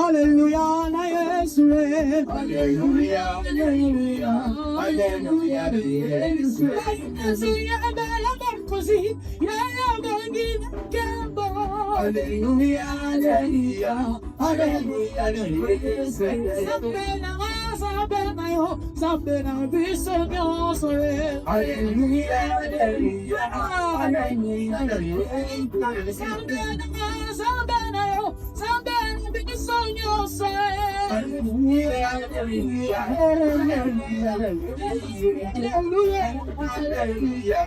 Hallelujah, na Yesu. Hallelujah, hallelujah, hallelujah, Yesu. Hallelujah, Hallelujah, hallelujah, hallelujah, Yesu. Sabena biso nyoso. Hallelujah, hallelujah, hallelujah, Yesu. Sabena biso nyoso. Hallelujah, hallelujah, hallelujah, hallelujah.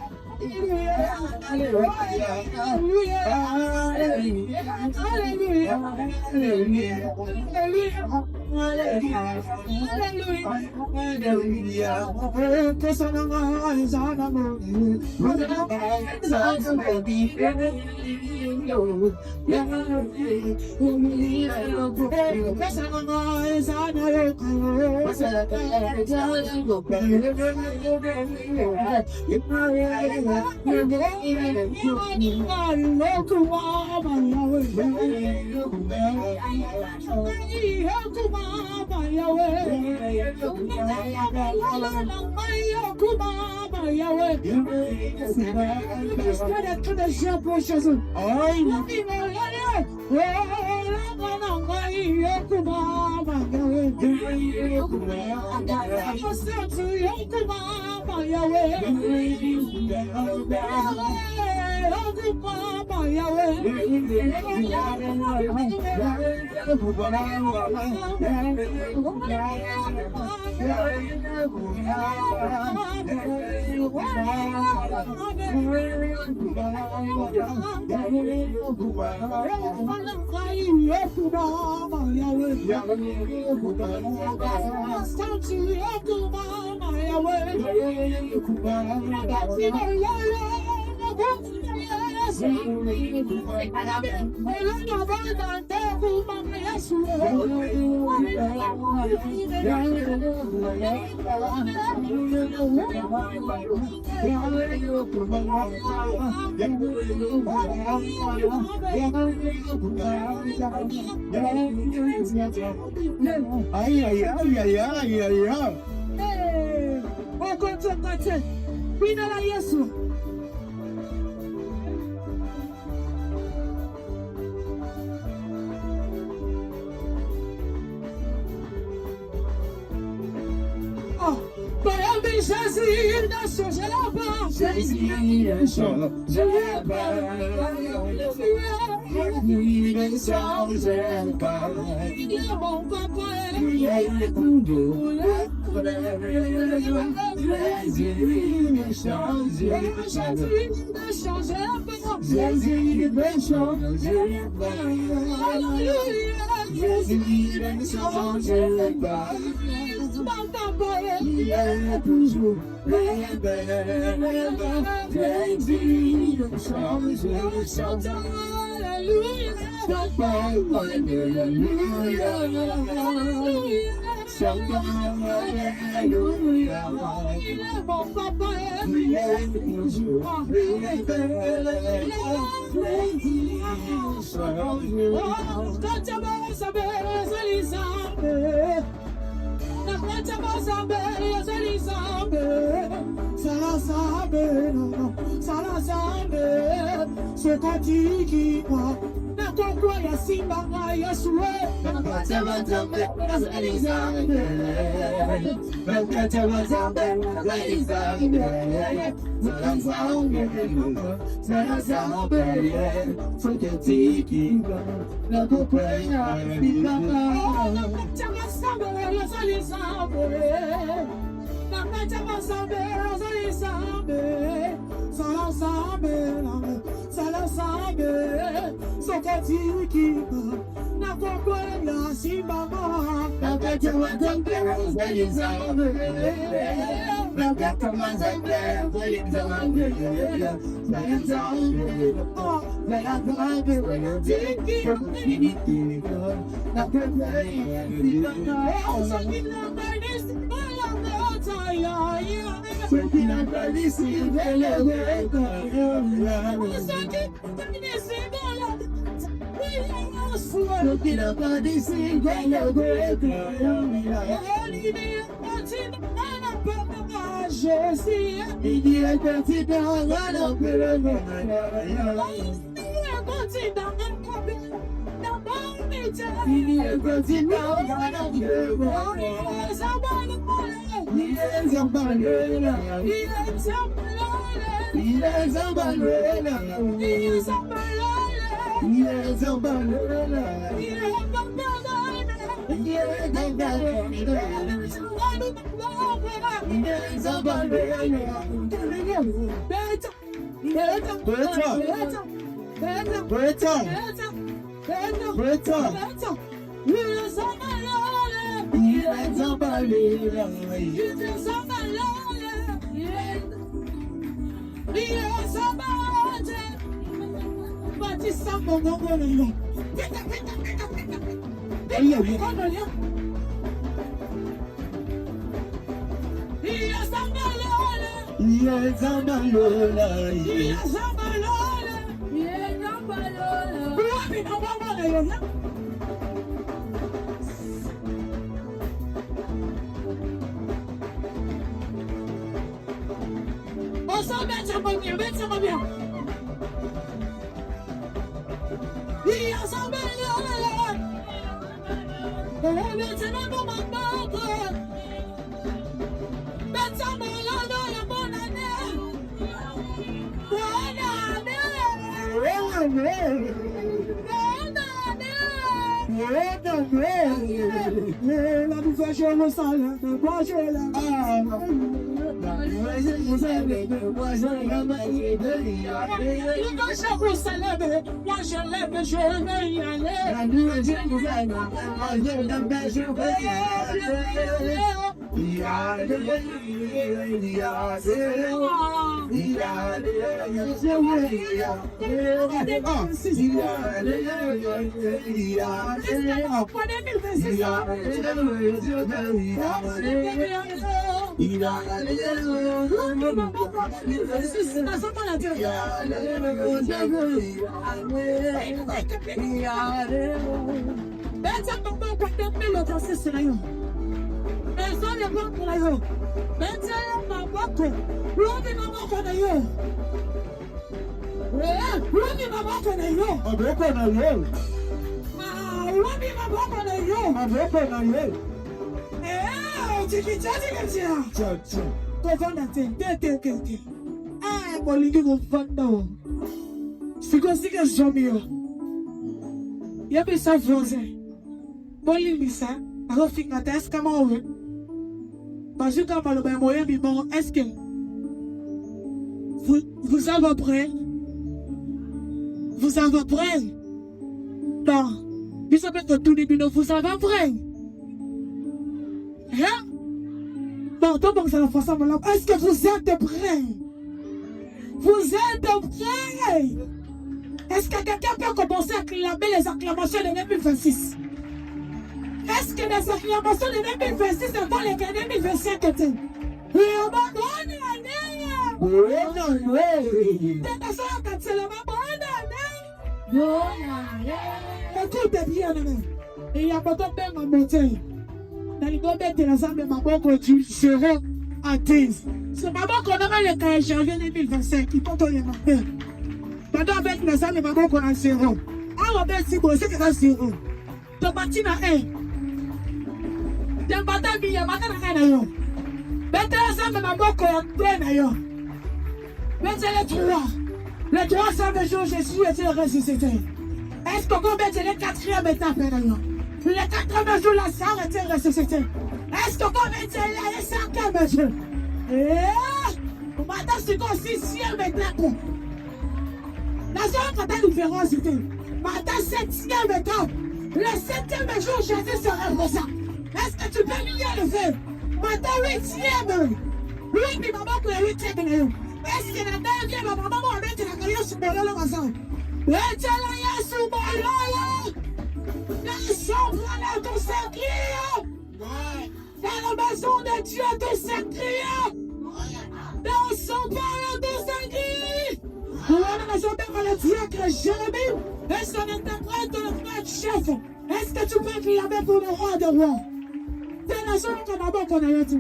Est-ce que vous avez prêt? Vous avez prêt? Non. Vous savez que tout début, vous avez prêt? Hein? Bon, tout le monde s'en fait ensemble. Est-ce que vous êtes prêts? Vous êtes prêts? Est-ce que quelqu'un peut commencer à acclamer les acclamations de 2026? Est-ce que les acclamations de 2026 sont dans les 2025 étaient? Oui, on va bonne année! Bonne année! C'est la bonne année! Bonne année! Écoute bien, il y a pas de peine à monter. Dans les gommettes de la salle de maman que tu seras à 10. C'est maman qu'on aura le cas janvier 2025. Il faut que tu marques. Pendant avec la salle de maman qu'on a 0. Ah, on va si bon, c'est que ça 0. Tu partis dans 1. Tu partis bien, maintenant dans 1. Maintenant, la salle de maman qu'on a 2. Maintenant, les 3. Les 300 jours, je suis été ressuscité. Est-ce qu'on va mettre les 4e étape d'ailleurs? Les 80 jours, la salle était ressuscitée. Est-ce qu'on va mettre les 5e jours? Et maintenant, c'est qu'on 6e étape. La seule quand elle différence, c'était maintenant 7e étape. Le 7e jour, Jésus sera présent. Est-ce que tu peux mieux le faire? Maintenant, 8e. Oui, mais maman, pour le 8e. Est-ce que la 9e, maman, on va mettre la carrière sur mon lolo, ensemble? Etienne sur mon lolo! La chambre à tous ces criants! Dans la maison de Dieu, tous ces criants! Dans son palais, tous ces criants! le diacre Jérémie. Est-ce qu'on est prêt de le faire chef? Est-ce que tu peux clamer pour le roi des rois? C'est la seule qu'on a qu'on a dit.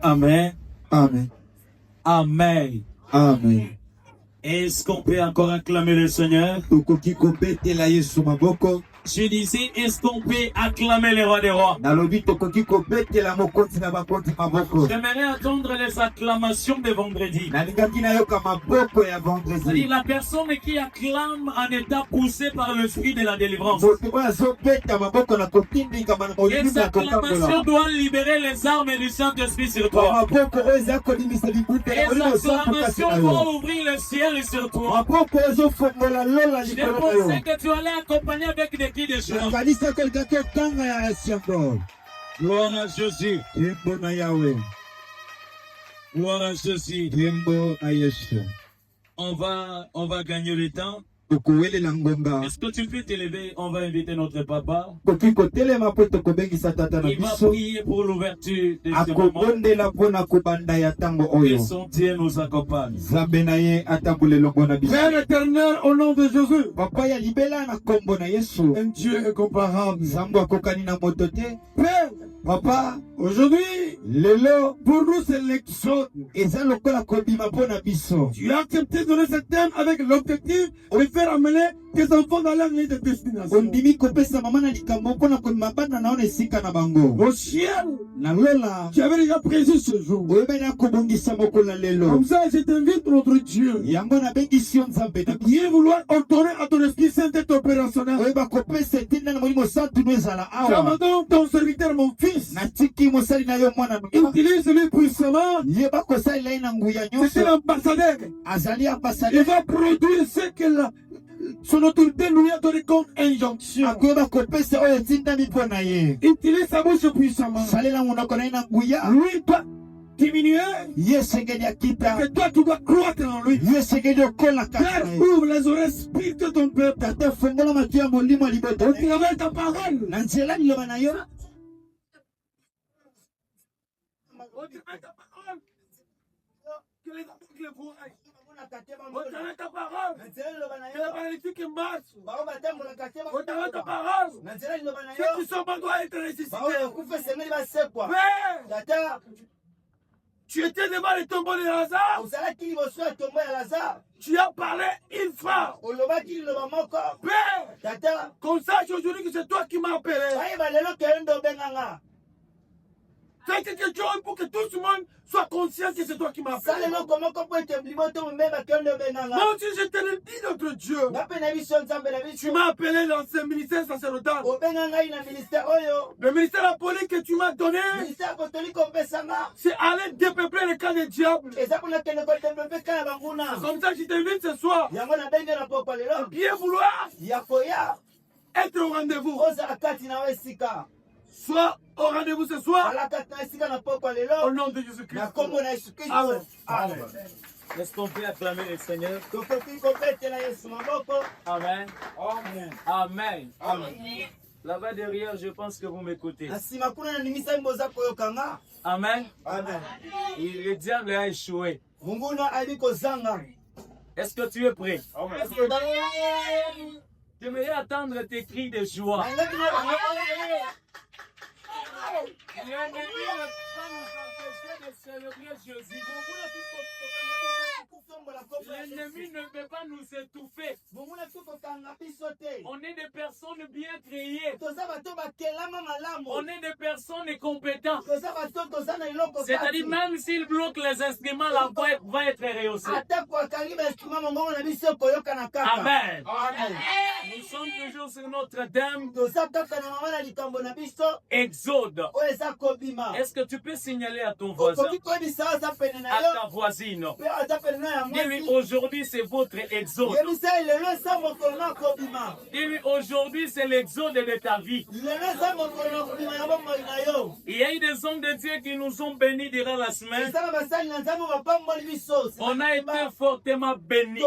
Amen. Amen. Amen. Amen. Est-ce qu'on peut encore acclamer le Seigneur? Tokoki kobetela Yesu maboko. Je disais, est-ce qu'on peut acclamer le roi des rois? Nalobi tokoki kobetela mokonzi na bakonzi maboko. J'aimerais entendre les acclamations de vendredi. Nalingaki nayoka maboko ya vendredi. C'est-à-dire la personne qui acclame en état poussé par l'esprit de la délivrance. Moto oyo azobeta maboko na kotindika na Et molimo cette na acclamation kotambola. doit libérer les armes du Saint-Esprit sur Ba toi. maboko oyo eza kodimisa libuta Et ya molimo cette santu kasi acclamation na doit yo. ouvrir le ciel sur toi. Maboko oyo ezofongola lola Je likolo na pensais yo. que tu allais accompagner avec des cris de joie. nakanisa kelkaki otanga ya siando. Gloire à Jésus. Tembo na Yahweh. Gloire à Jésus. Tembo na Yesu. On va gagner le temps. Tokowelela ngonga. Est-ce que tu peux te lever? On va inviter notre papa. Koki kotelema po tokobengisa tata na Il va biso. prier pour l'ouverture de ce moment. Akobondela mpona kobanda ya tango Que oyo. son Dieu nous accompagne. Nzambe na ye atambola elongo na biso. Père éternel, au nom de Jésus, Papa ya libela na kombo na Yesu. un Dieu incomparable. Nzambe akokani na moto te. Père, Papa, aujourd'hui, lelo pour nous, c'est l'exode. eza lokola kobima mpona biso. Tu as accepté de donner ce thème avec l'objectif de faire amener tes enfants dans leur lieu de destination. Ondimi kopesa mama na likambo mpona komema bana na ona esika na bango. Au ciel, Na lola, tu avais déjà prévu ce jour. oyebeli akobongisa mokolo na lelo. Comme ça, je t'invite, notre Dieu, Yango nabengisi yo Nzambe na de biso. bien vouloir ordonner à ton Esprit Saint d'être opérationnel. oyeba kopesa etinda na molimo santu no ezala awa. J'abandonne ton serviteur, mon fils. natiki mosali na yo mwana no. Utilise-le puissamment. yeba kosalela ye na nguya C'est nyonso. l'ambassadeur. azali Il ambassadeur. va produire ce que son autorité lui a donné comme injonction. akoyeba kopesa oyo etindami mpo na ye. Utilise sa bouche puissamment. salela monoko na ye na nguya. Lui doit diminuer, ye esengeli akita. que toi tu dois croître en lui. ye esengeli okola kati Père, na ye. ouvre les oreilles spirituelles de ton peuple. tata fongola matu ya molimo ya libota Au na ye. travers de ta parole. na nzela liloba na yo. Au travers de ta parole. Que les aveugles voient. Au travers de ta parole. Que les paralytiques marchent. Au travers de ta parole. Ceux qui sont morts doivent être ressuscités. Père, tata tu étais devant le tombeau de Lazare. ozalaki liboso ya tombo ya Lazare. Tu as parlé une fois. olobaki liloba moko. Père, tata qu'on sache aujourd'hui que c'est toi qui m'as appelé. bayeba lelo kende ndo obenganga. Fais quelque chose pour que tout le monde soit conscient que c'est toi qui m'as appelé. sala eloko moko po ete liboto momeba kende obenganga. Moi aussi, je te le dis, notre Dieu. nga mpe na biso nzambe na Tu biso. m'as appelé dans ce ministère sacerdotal. obenga ngai na ministère oyo. Le ministère apostolique que tu m'as donné, ministère apostolique opesanga. c'est aller dépeupler le camp des diables. eza mpona kende kodevelope ka ya banguna. Comme ça, je t'invite ce soir. yango nabenge na pokwa lelo. Bien vouloir ya koya être au rendez-vous. ozala kati na yo esika. Sois au rendez-vous ce soir. ala kati na esika na pokwa Au lelo. nom de Jésus-Christ. na kombo na yesu kristo. Amen. Amen. Est-ce qu'on peut acclamer le Seigneur? tokoki kobetela yesu maboko. Amen. Amen. Amen. Amen. Là-bas derrière, je pense que vous m'écoutez. na nsima kuna na nimisa mboza koyokanga. Amen. Amen. Et le diable a échoué. munguna ali kozanga. Est-ce que tu es prêt? Est-ce que J'aimerais attendre tes cris de joie. nangaki na L'ennemi ne peut pas nous empêcher de célébrer Jésus. L'ennemi ne peut pas nous étouffer. munguna tukokanga biso te. On est des personnes bien créées. toza bato bakelama malamu. On est des personnes compétentes. toza bato toza na eloko C'est-à-dire, même s'il bloque les instruments, la voix va être rehaussée. atako akangi bainstrument mongongo na biso koyokana kaka. Amen. Amen. Nous sommes toujours sur notre thème toza kaka na mama na likambo na biso Exode. oyo eza kobima. Est-ce que tu peux signaler à ton voisin, okoki koyebisa aza pene na à yo ta voisine, mpe aza pene na ya Dis-lui, aujourd'hui, c'est votre exode. Dis-lui, aujourd'hui, c'est l'exode de ta vie. Il y a eu des hommes de Dieu qui nous ont bénis durant la semaine. On a été fortement bénis.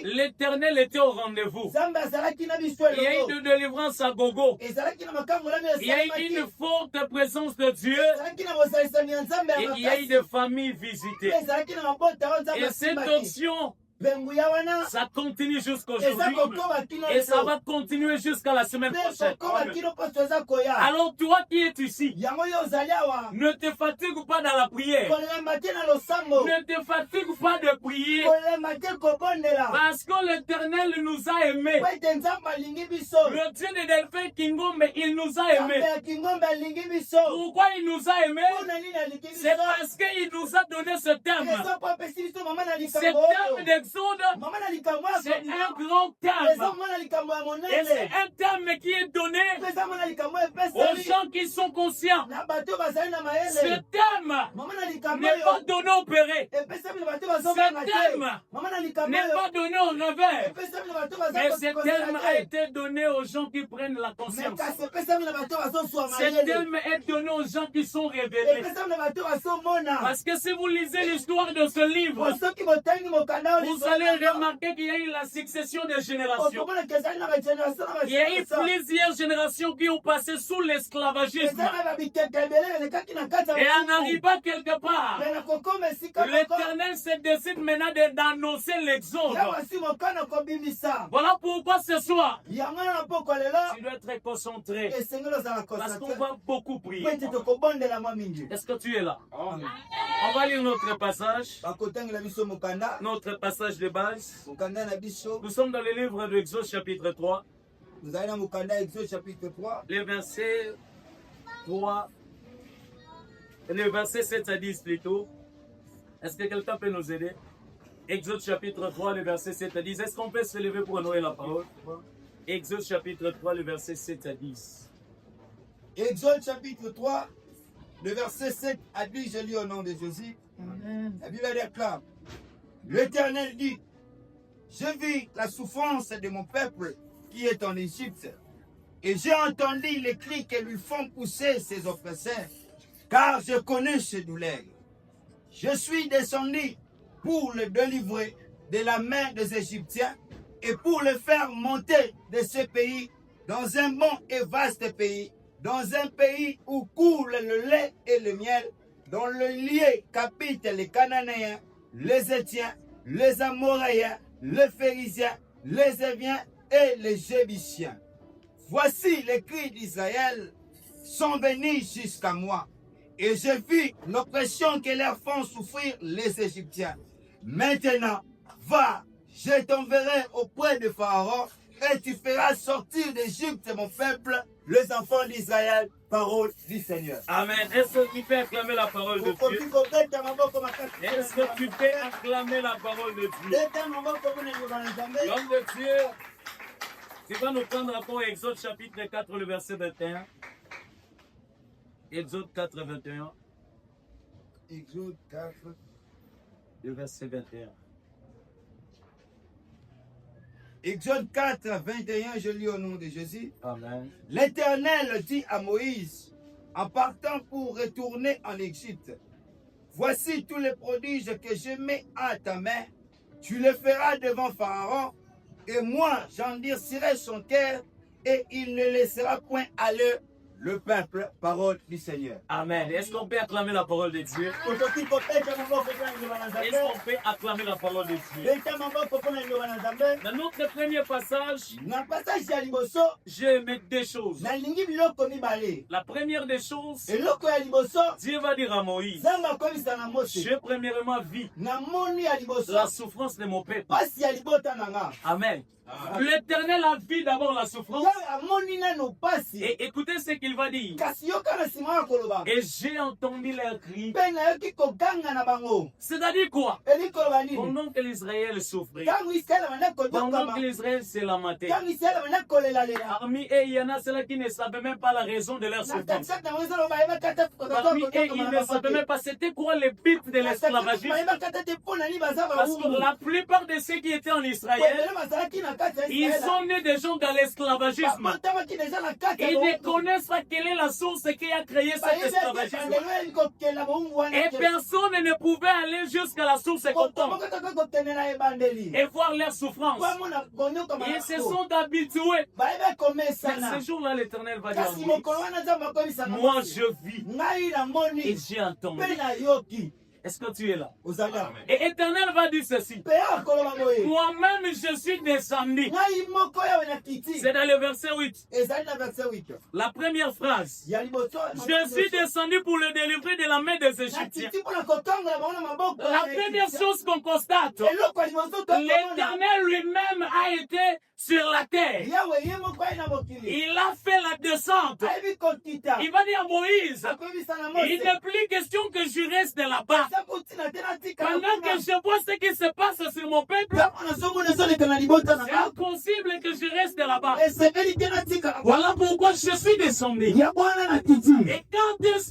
L'Éternel était au rendez-vous. Il y a eu de délivrance à gogo. Il y a eu une forte présence de Dieu. Et il y a eu des familles visitées. Et cette option, ça continue jusqu'aujourd'hui et ça va continuer jusqu'à la semaine prochaine. Alors toi qui es ici, ne te fatigue pas dans la prière. Ne te fatigue pas de prier. Parce que l'Éternel nous a aimés. Le Dieu de Delphin Kingombe, il nous a aimés. Pourquoi il nous a aimés? C'est parce qu'il nous a donné ce terme. Ce terme d'exode, c'est un grand terme. Et c'est un terme qui est donné aux gens qui sont conscients. Ce terme n'est pas donné au péré. Ce terme n'est pas donné au revers. Mais ce terme a été donné aux gens qui prennent la conscience. Ce terme est donné aux gens qui sont révélés. Parce que si vous lisez l'histoire de ce livre, vous allez remarquer qu'il y a eu la succession des générations. Il y a eu plusieurs générations qui ont passé sous l'esclavagisme. Et en arrivant quelque part, l'Éternel se décide maintenant d'annoncer l'exode. Voilà pourquoi ce soir, tu dois être concentré. Parce qu'on va beaucoup prier. Est-ce que tu es là? On va lire notre passage. Notre passage de base. Nous sommes dans le livre de Exode chapitre 3. Les versets 3. Les versets 7 à 10 plutôt. Est-ce que quelqu'un peut nous aider? Exode chapitre 3, les versets 7 à 10. Est-ce qu'on peut se lever pour honorer la parole? Exode chapitre 3, les versets 7 à 10. Exode chapitre 3, le verset 7 à 10, je lis au nom de Jésus. Amen. La Bible déclare: l'Éternel dit, je vis la souffrance de mon peuple qui est en Égypte, et j'ai entendu les cris que lui font pousser ses oppresseurs, car je connais ses douleurs. Je suis descendu pour le délivrer de la main des Égyptiens et pour le faire monter de ce pays dans un bon et vaste pays, dans un pays où coule le lait et le miel, dans le lieu qu'habitent les Cananéens, les Étiens, les Amoréens, les Phérésiens, les Éviens et les Jébusiens. Voici les cris d'Israël sont venus jusqu'à moi, et j'ai vu l'oppression que leur font souffrir les Égyptiens. Maintenant, va, je t'enverrai auprès de Pharaon, et tu feras sortir d'Égypte mon peuple, les enfants d'Israël. Parole du Seigneur. Amen. Est-ce que tu peux acclamer la parole de Dieu? Est-ce que tu peux acclamer la parole de Dieu? L'homme de Dieu, tu vas nous prendre rapport à Exode chapitre 4, le verset 21. Exode 4, 21. Exode 4. Le verset 21. Exode 4, 21, je lis au nom de Jésus. Amen. L'Éternel dit à Moïse, en partant pour retourner en Égypte, voici tous les prodiges que je mets à ta main, tu les feras devant Pharaon, et moi j'endurcirai son cœur, et il ne laissera point aller le peuple. Parole du Seigneur. Amen. Est-ce qu'on peut acclamer la parole de Dieu? Est-ce qu'on peut acclamer la parole de Dieu? Dans notre premier passage, je mets deux choses. La première des choses, Dieu va dire à Moïse, j'ai premièrement vu la souffrance de mon peuple. Amen. L'Éternel a vu d'abord la souffrance. Et écoutez ce qu'il va dire. Et j'ai entendu leur cri. C'est-à-dire quoi? Pendant que l'Israël souffrait, pendant que l'Israël se lamentait, parmi eux, il y en a ceux qui ne savaient même pas la raison de leur souffrance. Parmi eux, ils ne savaient même pas c'était quoi le but de l'esclavagisme. Parce que la plupart de ceux qui étaient en Israël, ils sont nés des gens dans l'esclavagisme. Ils ne connaissent pas quelle est la source qui a créé cet esclavagisme. Et personne ne pouvait aller jusqu'à la source contente et voir leur souffrance. Ils se sont habitués. Ce jour-là, l'Éternel va dire, moi je vis et j'ai entendu. Est-ce que tu es là? Et Éternel va dire ceci. Moi-même, je suis descendu. C'est dans le verset 8. La première phrase. Je suis descendu pour le délivrer de la main des Égyptiens. La première chose qu'on constate, l'Éternel lui-même a été sur la terre. Il a fait la descente. Il va dire à Moïse, il n'est plus question que je reste là-bas. Pendant que je vois ce qui se passe sur mon peuple, c'est impossible que je reste là-bas. Voilà pourquoi je suis descendu. Et quand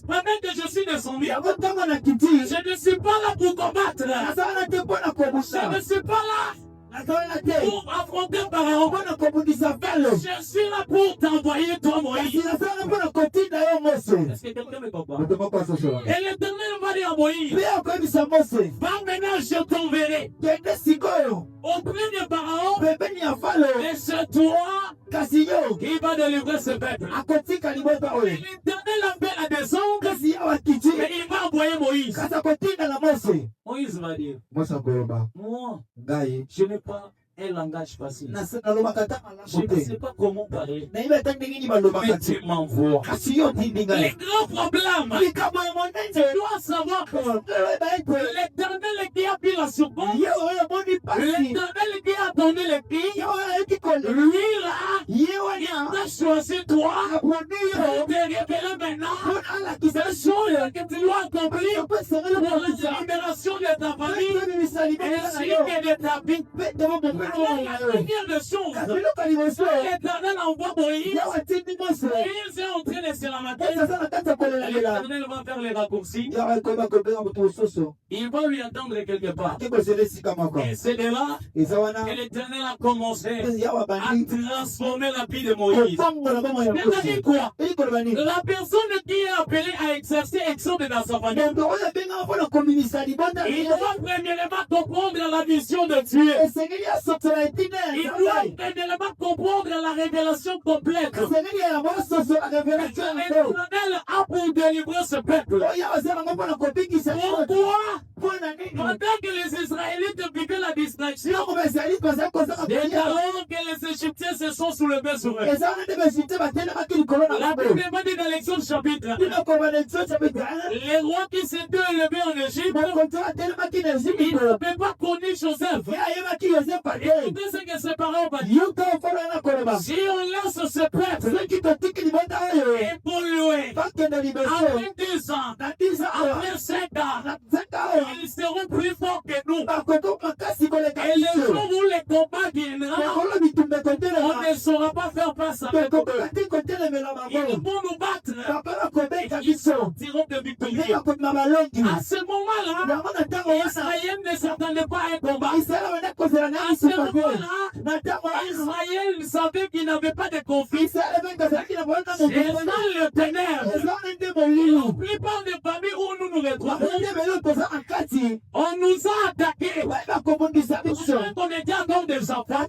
pendant que je suis descendu, je ne suis pas là pour combattre. Je ne suis pas là pour affronter Pharaon. Je suis là pour t'envoyer toi, Moïse. Est-ce que quelqu'un me comprend? Et l'Éternel va dire à Moïse, va maintenant, je t'enverrai auprès de Pharaon, et c'est toi qui va délivrer ce peuple. L'Éternel a fait la descente, et il va envoyer Moïse. Moïse va dire, moi, je n'ai pas un langage facile. Je ne sais pas comment parler. Mais tu m'envoies. Les grands problèmes, tu dois savoir que l'Éternel qui a pris la souffrance, l'Éternel qui a donné le cri, lui là, il a choisi toi pour te révéler maintenant ces choses que tu dois accomplir pour la libération de ta famille ainsi que de ta vie. La première des choses, l'Éternel envoie Moïse. Moïse est en train de se lamenter. L'Éternel va faire les raccourcis. Il va lui attendre quelque part. Et c'est de là que l'Éternel a commencé à transformer la vie de Moïse. C'est-à-dire quoi? La personne qui est appelée à exercer exode dans sa famille, il doit premièrement comprendre la vision de Dieu. Il doit premièrement comprendre la révélation complète. L'Éternel a pour délivrer ce peuple. Pourquoi? Pendant que les Israélites vivaient la distraction, et alors que les Égyptiens se sont soulevés sur eux. La Bible dit dans l'Exode chapitre 1, les rois qui s'étaient élevés en Égypte, ils n'avaient pas connu Joseph. Écoutez ce que ses parents vont dire. Si on laisse ce peuple évoluer, après 10 ans, après 5 ans, ils seront plus forts que nous. Et le jour où les combats viendront, on ne saura pas faire face à eux. Ils vont nous battre. Et ils sortiront de victorieux. À ce moment-là, Israël ne s'attendait pas à un combat. À ce moment-là, Israël savait qu'il n'avait pas de conflit. C'est dans le ténèbre. La plupart des familles où nous nous retrouvons, on nous a attaqués. On était encore des enfants.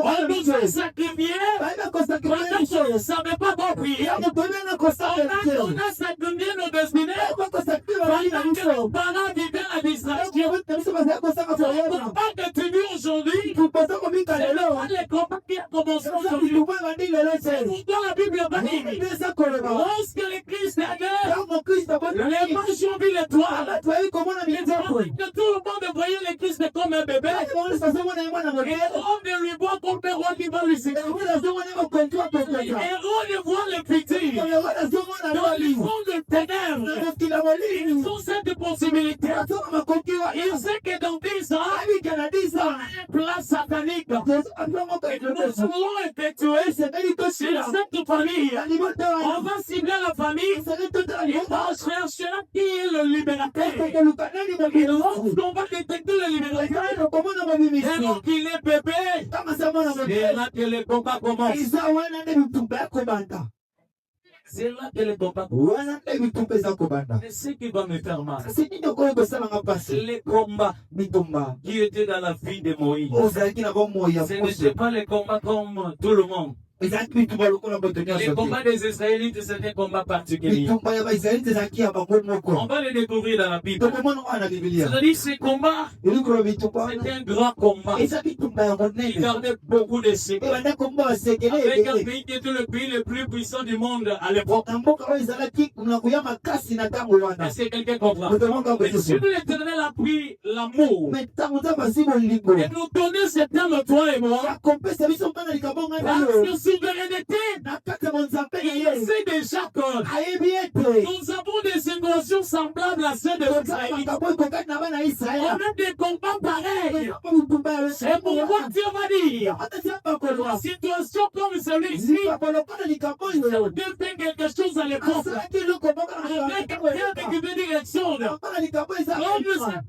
On nous a sacrifiés. On ne savait pas quoi prier. On a sacrifié nos destinées. Pendant que nos parents vivaient la distraction. Pour pas que tu vis aujourd'hui, les combats qui ont commencé aujourd'hui. Pourquoi la Bible va dire lorsque le Christ est né, les mages ont vu l'étoile. Que tout le monde voyait le Christ comme un bébé. Et on ne lui voit comme un roi qui va lui servir. Et on ne voit le futur. Dans les fonds de ténèbres, ils ont cette possibilité. Ils savent que dans 10 ans, il y a une place satanique. Et nous allons effectuer cette famille. On va cibler la famille. Et on cherchera qui est le libérateur. Et lorsqu'on va détecter le libérateur, et donc il est bébé, c'est là que le combat commence. C'est là que le combat commence. Et ce qui va me faire mal, les combats qui étaient dans la vie de Moïse, ce n'était pas les combats comme tout le monde. Les combats des Israélites, c'est un combat particulier. On va les découvrir dans la Bible. C'est-à-dire ces combats, c'était un grand combat. Il gardait beaucoup de secrets. Avec un pays qui était le pays le plus puissant du monde à l'époque. Est-ce que quelqu'un comprend? Mais si l'Éternel a pris l'amour et nous donner ce temps, toi et moi, souveraineté, il sait déjà que nous avons des situations semblables à celles de l'Israël. On a des combats pareils. C'est pourquoi Dieu va dire, la situation comme celui-ci, Dieu fait quelque chose à l'époque. Avec quelqu'un qui veut dire Exode.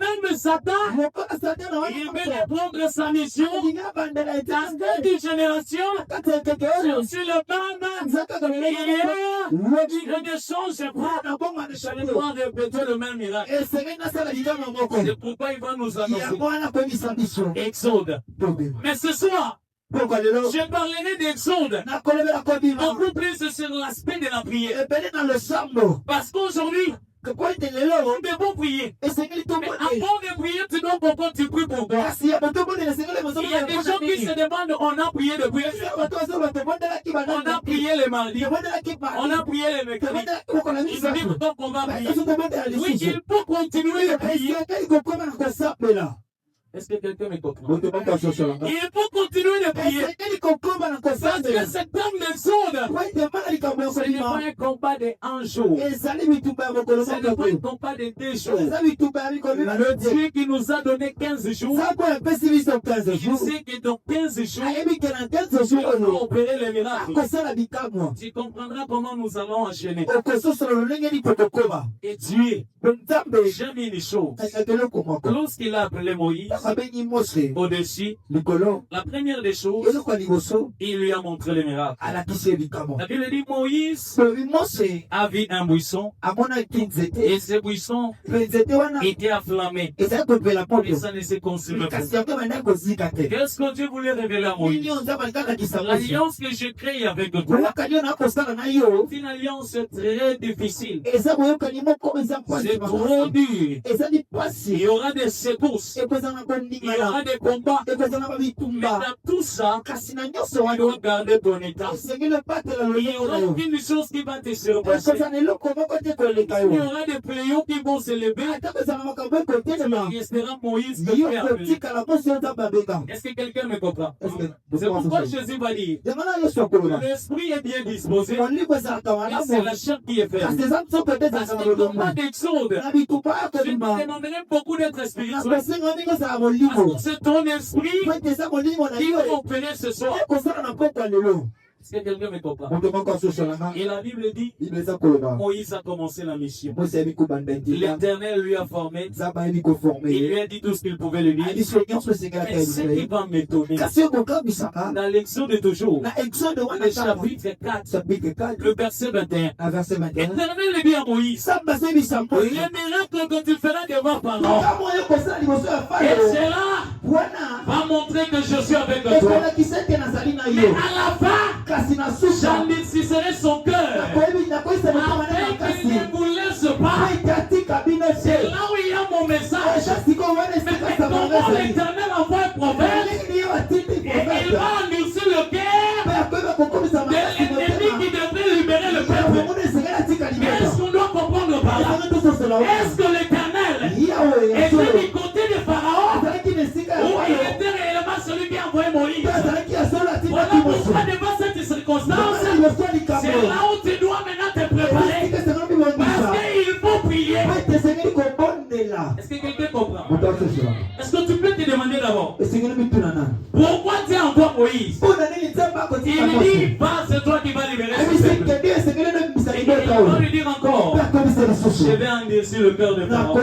Même Satan, il veut prendre sa mission dans cette génération. Sur le ban, il y a des choses, je ne vais pas répéter le même miracle. C'est pourquoi il va nous annoncer Exode. Mais ce soir, je parlerai d'Exode beaucoup plus sur l'aspect de la prière. Parce qu'aujourd'hui, nous devons prier. Mais avant de prier, tu dois comprendre tu pries pour toi. Il y a des gens qui se demandent, on a prié depuis. On a prié les mardis. On a prié les mercredis. Ils se disent donc on va prier. Oui, il faut continuer de prier. Est-ce que quelqu'un me comprend? Il faut continuer de prier. Parce que cette terme d'Exode, ce n'est pas un combat de un jour. Ce n'est pas un combat de 2 jours. Le Dieu qui nous a donné 15 jours, il sait que dans 15 jours, il va opérer les miracles. Tu comprendras comment nous allons enchaîner. Et Dieu, j'aime une chose. Lorsqu'il a appelé Moïse, au-dessus, la première des choses, il lui a montré les miracles. La Bible dit Moïse a vu un buisson et ce buisson était enflammé et ça ne se consumait pas. Qu'est-ce que Dieu voulait révéler à Moïse? L'alliance que je crée avec toi, c'est une alliance très difficile. C'est trop dur. Il y aura des secousses. Il y aura des combats. Mais dans tout ça, tu dois garder ton état. Il y aura aucune chose qui va te surpasser. Il y aura des pléaux qui vont se lever. Il restera Moïse que tu as appelé. Est-ce que quelqu'un me comprend? C'est pourquoi Jésus va dire, l'esprit est bien disposé, mais c'est la chair qui est faible. Parce que le combat d'Exode, je te demanderai beaucoup d'être spirituel. C'est ton esprit qui va opérer ce soir. Est-ce que quelqu'un me comprend? Et la Bible dit, Moïse a commencé la mission. L'Éternel lui a formé. Il lui a dit tout ce qu'il pouvait lui dire. Et ce qui va m'étonner, dans l'Exode toujours, le chapitre 4, le verset 21, l'Éternel lui dit à Moïse, les miracles que tu feras devant Pharaon, et cela va montrer que je suis avec toi. Mais à la fin, j'endurcirai son cœur afin qu'il ne vous laisse pas. C'est là où il y a mon message. Mais comment l'Éternel envoie un prophète et par là. Est-ce que l'Éternel était du côté de Pharaon ou il était réellement celui qui a envoyé Moïse? Voilà pourquoi devant cette circonstance, c'est là où tu dois maintenant te préparer. Parce qu'il faut prier. Est-ce que quelqu'un comprend? Est-ce que tu peux te demander d'abord pourquoi tu as envoyé Moïse? Il dit, va, c'est toi qui vas libérer ce peuple. Et il va lui dire encore, je vais endurcir le cœur de Pharaon.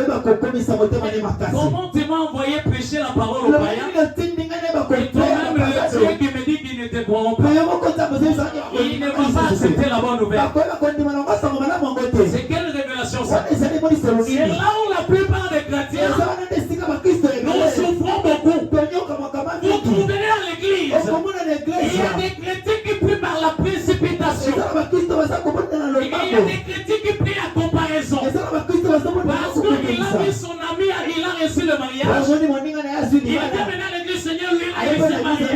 Comment tu m'as envoyé prêcher la parole aux païens? Et toi-même, le Dieu qui me dit qu'il ne te croit pas, il ne va pas accepter la bonne nouvelle. C'est quelle révélation ça? C'est là où la plupart des chrétiens, nous souffrons beaucoup. Vous trouverez à l'église, il y a des chrétiens qui prient par la précipitation. Il y a des chrétiens qui prient à comparaison. Parce qu'il a vu son ami, il a reçu le mariage. Il était venu à l'église, Seigneur, lui, il s'est marié.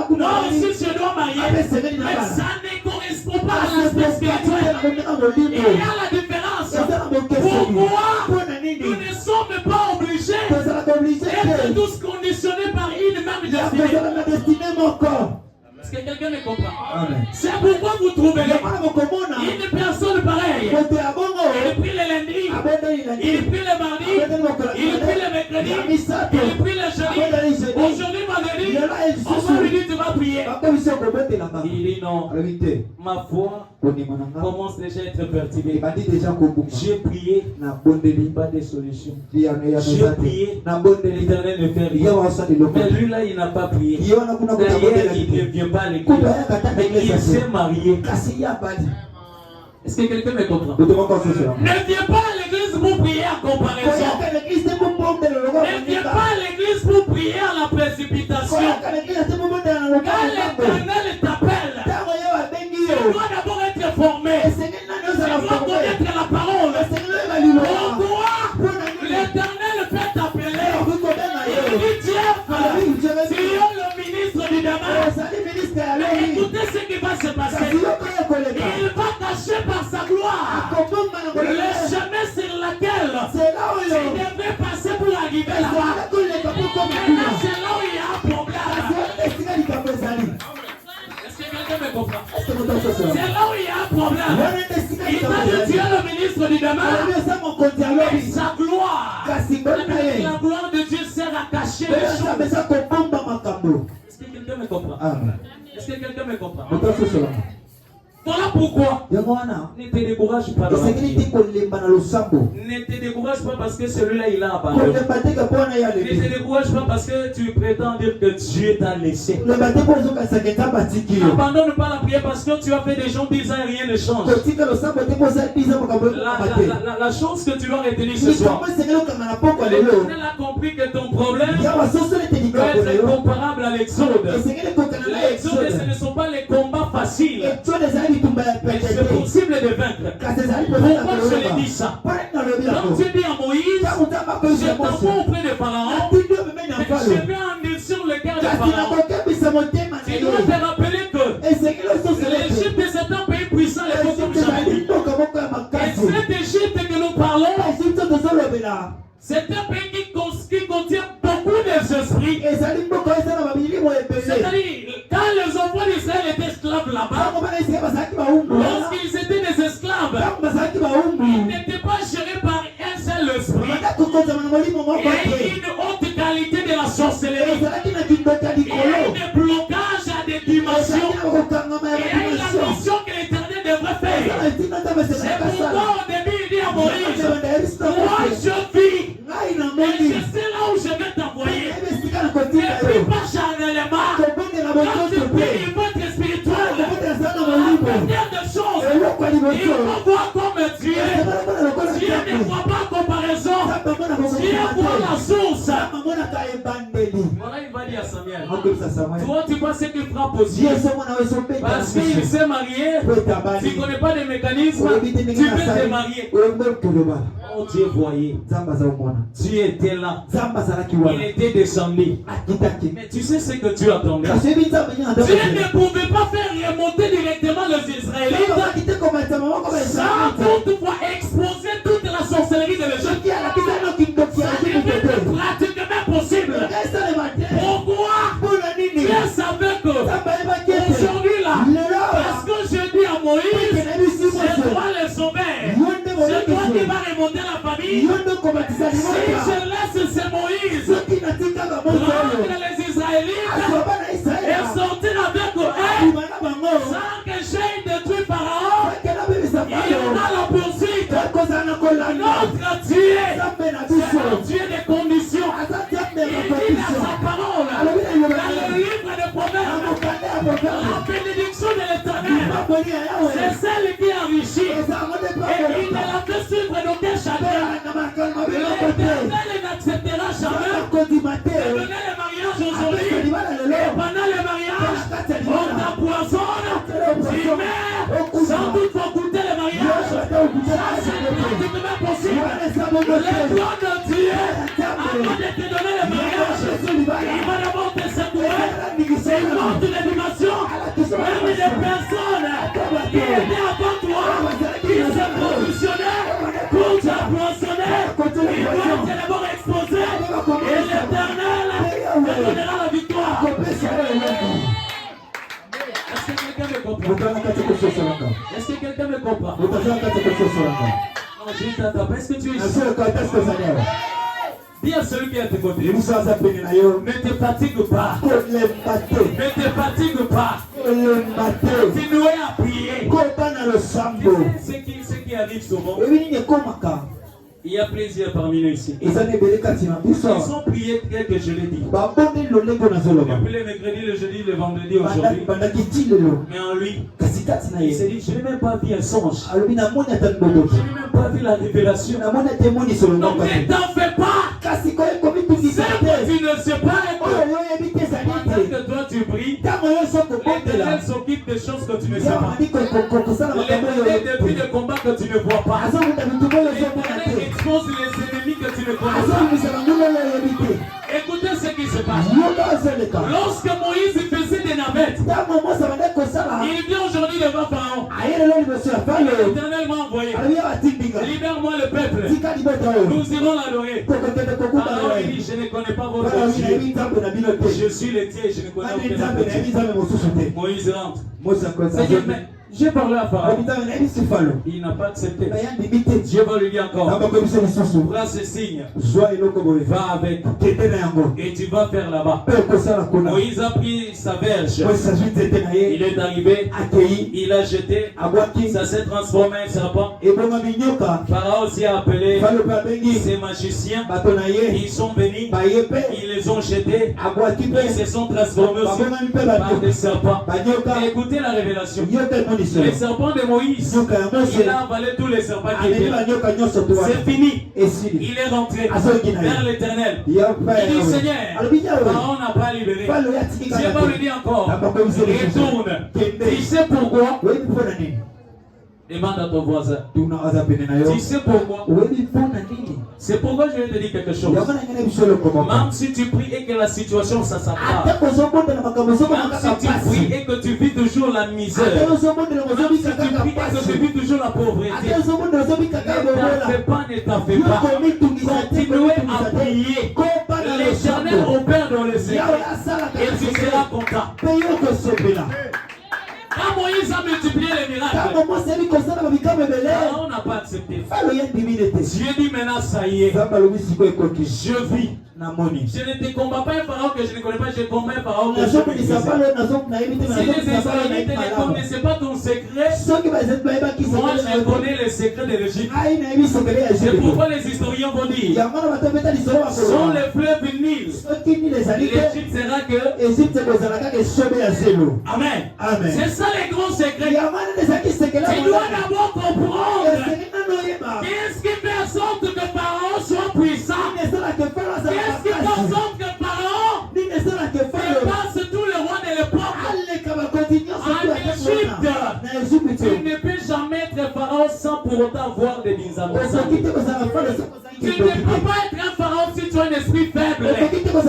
Moi aussi, je dois marier. Mais ça ne correspond pas à l'aspect spirituel. Il y a la différence. Pourquoi nous ne sommes pas obligés d'être tous conditionnés par une même destinée? Est-ce que quelqu'un me comprend? C'est pourquoi vous trouverez une personne pareille. Il prie le lundi, il prie le mardi, il prie le mercredi, il prie le jeudi. Aujourd'hui, vendredi, on va lui dire tu vas prier. Il dit non, ma foi commence déjà à être perturbée. J'ai prié, pas de solution. J'ai prié, l'Éternel ne fait rien. Mais lui là, il n'a pas prié. D'ailleurs, il ne vient pas à l'église. Mais il s'est marié. Est-ce que quelqu'un me comprend? Ne viens pas à l'église pour prier à comparaison. Ne viens pas à l'église pour prier à la précipitation. Quand l'Éternel t'appelle, tu dois d'abord être formé. Tu dois connaître la parole. Pourquoi l'Éternel fait t'appeler? Il dit Jeff, tu es le ministre du domaine. Écoutez ce qui va se passer. Il va cacher par sa gloire le chemin sur lequel tu devais passer pour arriver là-bas. Maintenant, c'est là où il y a un problème. Est-ce que quelqu'un me comprend? C'est là où il y a un problème. Il t'a dit tu es le ministre du domaine. Et sa gloire, la gloire de Dieu sert à cacher les choses. Est-ce que quelqu'un me comprend? Est-ce que quelqu'un me comprend? Voilà pourquoi ne te décourage pas. Ne te décourage pas parce que celui-là il a abandonné. Ne te décourage pas parce que tu prétends dire que Dieu t'a laissé. N'abandonne pas la prière parce que tu as fait des gens 10 ans et rien ne change. La chose que tu dois retenir ce soir, l'Éternel a compris que ton problème peut être comparable à l'Exode. L'Exode, ce ne sont pas les combats faciles. Mais c'est possible de vaincre. Pourquoi je l'ai dit ça? Quand tu dis à Moïse, je t'envoie auprès de Pharaon, je vais endurcir le cœur de Pharaon. Tu dois te rappeler que l'Égypte c'est un pays puissant, les comme j'avais dit. Et cette Égypte que nous parlons, c'est un pays qui contient beaucoup d'esprits. C'est-à-dire, quand les enfants d'Israël étaient esclaves là-bas, lorsqu'ils étaient des esclaves, ils n'étaient pas gérés par un seul esprit. Et une haute qualité de la sorcellerie. Il y a des blocages à des dimensions. Il y a la mission que l'Éternel devrait faire. C'est pourquoi au début il dit à Moïse, moi je vis. Et je sais là où je vais t'envoyer. Ne prie pas charnellement. Quand tu pries, il faut être spirituel. Première des choses, il faut voir comme Dieu. Dieu ne voit pas comparaison. Dieu voit la source. Voilà, il va dire à Samuel. Toi, tu penses qu'il frappe aux yeux. Parce qu'il s'est marié. Tu ne connais pas les mécanismes. Tu peux te marier. Oh, Dieu voyait. Dieu était là. Il était descendu. Mais tu sais ce que Dieu attendait. Dieu ne pouvait pas faire remonter directement les Israélites sans toutefois exposer toute la toi qui vas remonter la famille. Si je laisse ce Moïse prendre les Israélites et sortir avec eux sans que j'aie détruit Pharaon, il y aura la poursuite. Notre Dieu, c'est un Dieu des conditions. Il dit dans sa parole, dans le livre de Proverbes, la bénédiction de l'Éternel, c'est celle qui enrichit. Et il ne la fait suivre d'aucun chagrin. L'Éternel n'acceptera jamais de donner le mariage aujourd'hui. Et pendant le mariage, on t'empoisonne, tu meurs, sans doute pour goûter le mariage. Ça, c'est pratiquement possible. Le plan de Dieu, avant de te donner le mariage, il va d'abord te secouer. C'est une autre dimension. Même des personnes qui étaient avant toi, qui se positionnaient pour t'empoisonner, ils doivent d'abord exposer. Et l'Éternel te donnera la victoire. Est-ce que quelqu'un me comprend? Est-ce que quelqu'un me comprend? Non, je ne t'entends pas. Est-ce que tu es ici? Dis à celui qui est à tes côtés. Ne te fatigue pas. Ne te fatigue pas. Continuez à prier. Ce qui arrive souvent, il y a plaisir parmi nous ici. Ils ont prié tel que je l'ai dit. Depuis le mercredi, le jeudi, le vendredi, aujourd'hui. Mais en lui, il s'est dit, je n'ai même pas vu un songe. Je n'ai même pas vu la révélation. Donc ne t'en fais pas. C'est que tu ne sais pas. Tant que toi tu pries, l'Éternel s'occupe des choses que tu ne sais pas. L'Éternel depuis le combat que tu ne vois pas. L'Éternel expose les ennemis que tu ne connais pas. Écoutez ce qui se passe. Lorsque Moïse faisait des navettes, il vient aujourd'hui devant Pharaon. L'Éternel m'a envoyé. Libère-moi le peuple. Nous irons l'adorer. Pharaon dit, je ne connais pas votre Dieu. Je suis le Dieu, je ne connais aucun autre Dieu. Moïse rentre. J'ai parlé à Pharaon. Il n'a pas accepté. Dieu va lui dire encore. Prends ce signe. Va avec. Et tu vas faire là-bas. Moïse a pris sa verge. Il est arrivé. Il a jeté. Ça s'est transformé en serpent. Pharaon aussi a appelé ses magiciens. Ils sont venus. Ils les ont jetés. Ils se sont transformés aussi par des serpents. Écoutez la révélation. Les serpents de Moïse, il a avalé tous les serpents qui étaient là. C'est fini. Il est rentré vers l'Éternel. Il dit, Seigneur, Pharaon n'a pas libéré. Dieu va lui dire encore, retourne. Tu sais pourquoi? Demande à ton voisin. Tu sais pourquoi? C'est pourquoi je vais te dire quelque chose. Même si tu pries et que la situation ça s'aggrave, même si tu pries et que tu vis toujours la misère, même si tu pries et que tu vis toujours la pauvreté, ne t'en fais pas. Continuez à prier. L'Éternel opère dans le secret et tu seras content. Quand Moïse a multiplié les miracles, on n'a pas accepté. Dieu dit maintenant, ça y est, je vis. Je ne te combats pas un pharaon que je ne connais pas, je combats un pharaon que je connais. Si les Israélites ne connaissaient pas ton secret, moi je connais les secrets de l'Égypte. C'est pourquoi les historiens vont dire, sur les fleuves Nil, l'Égypte sera que... Amen. C'est ça les grands secrets. Tu dois d'abord comprendre qu'est-ce qui fait en sorte que Pharaon soit puissant. Qu'est-ce qui fait en sorte que Pharaon dépasse tous les rois de l'époque. En Égypte, tu ne peux jamais être Pharaon sans pour autant avoir des misames. Tu ne peux pas être un Pharaon si tu as un esprit faible. Parce que pour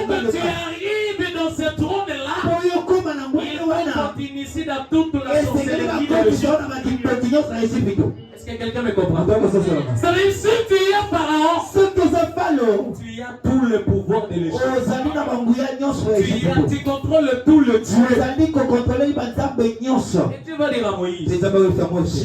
que tu arrives dans ce trône-là, il faut qu'on t'initie dans toute la sorcellerie de l'Égypte. Est-ce que quelqu'un me comprend? C'est-à-dire, si tu es Pharaon, tu as tout le pouvoir de l'Égypte. Tu Tu contrôles tout le Dieu. ozali kokontrole banzambe nyonso. Et tu vas dire à Moïse,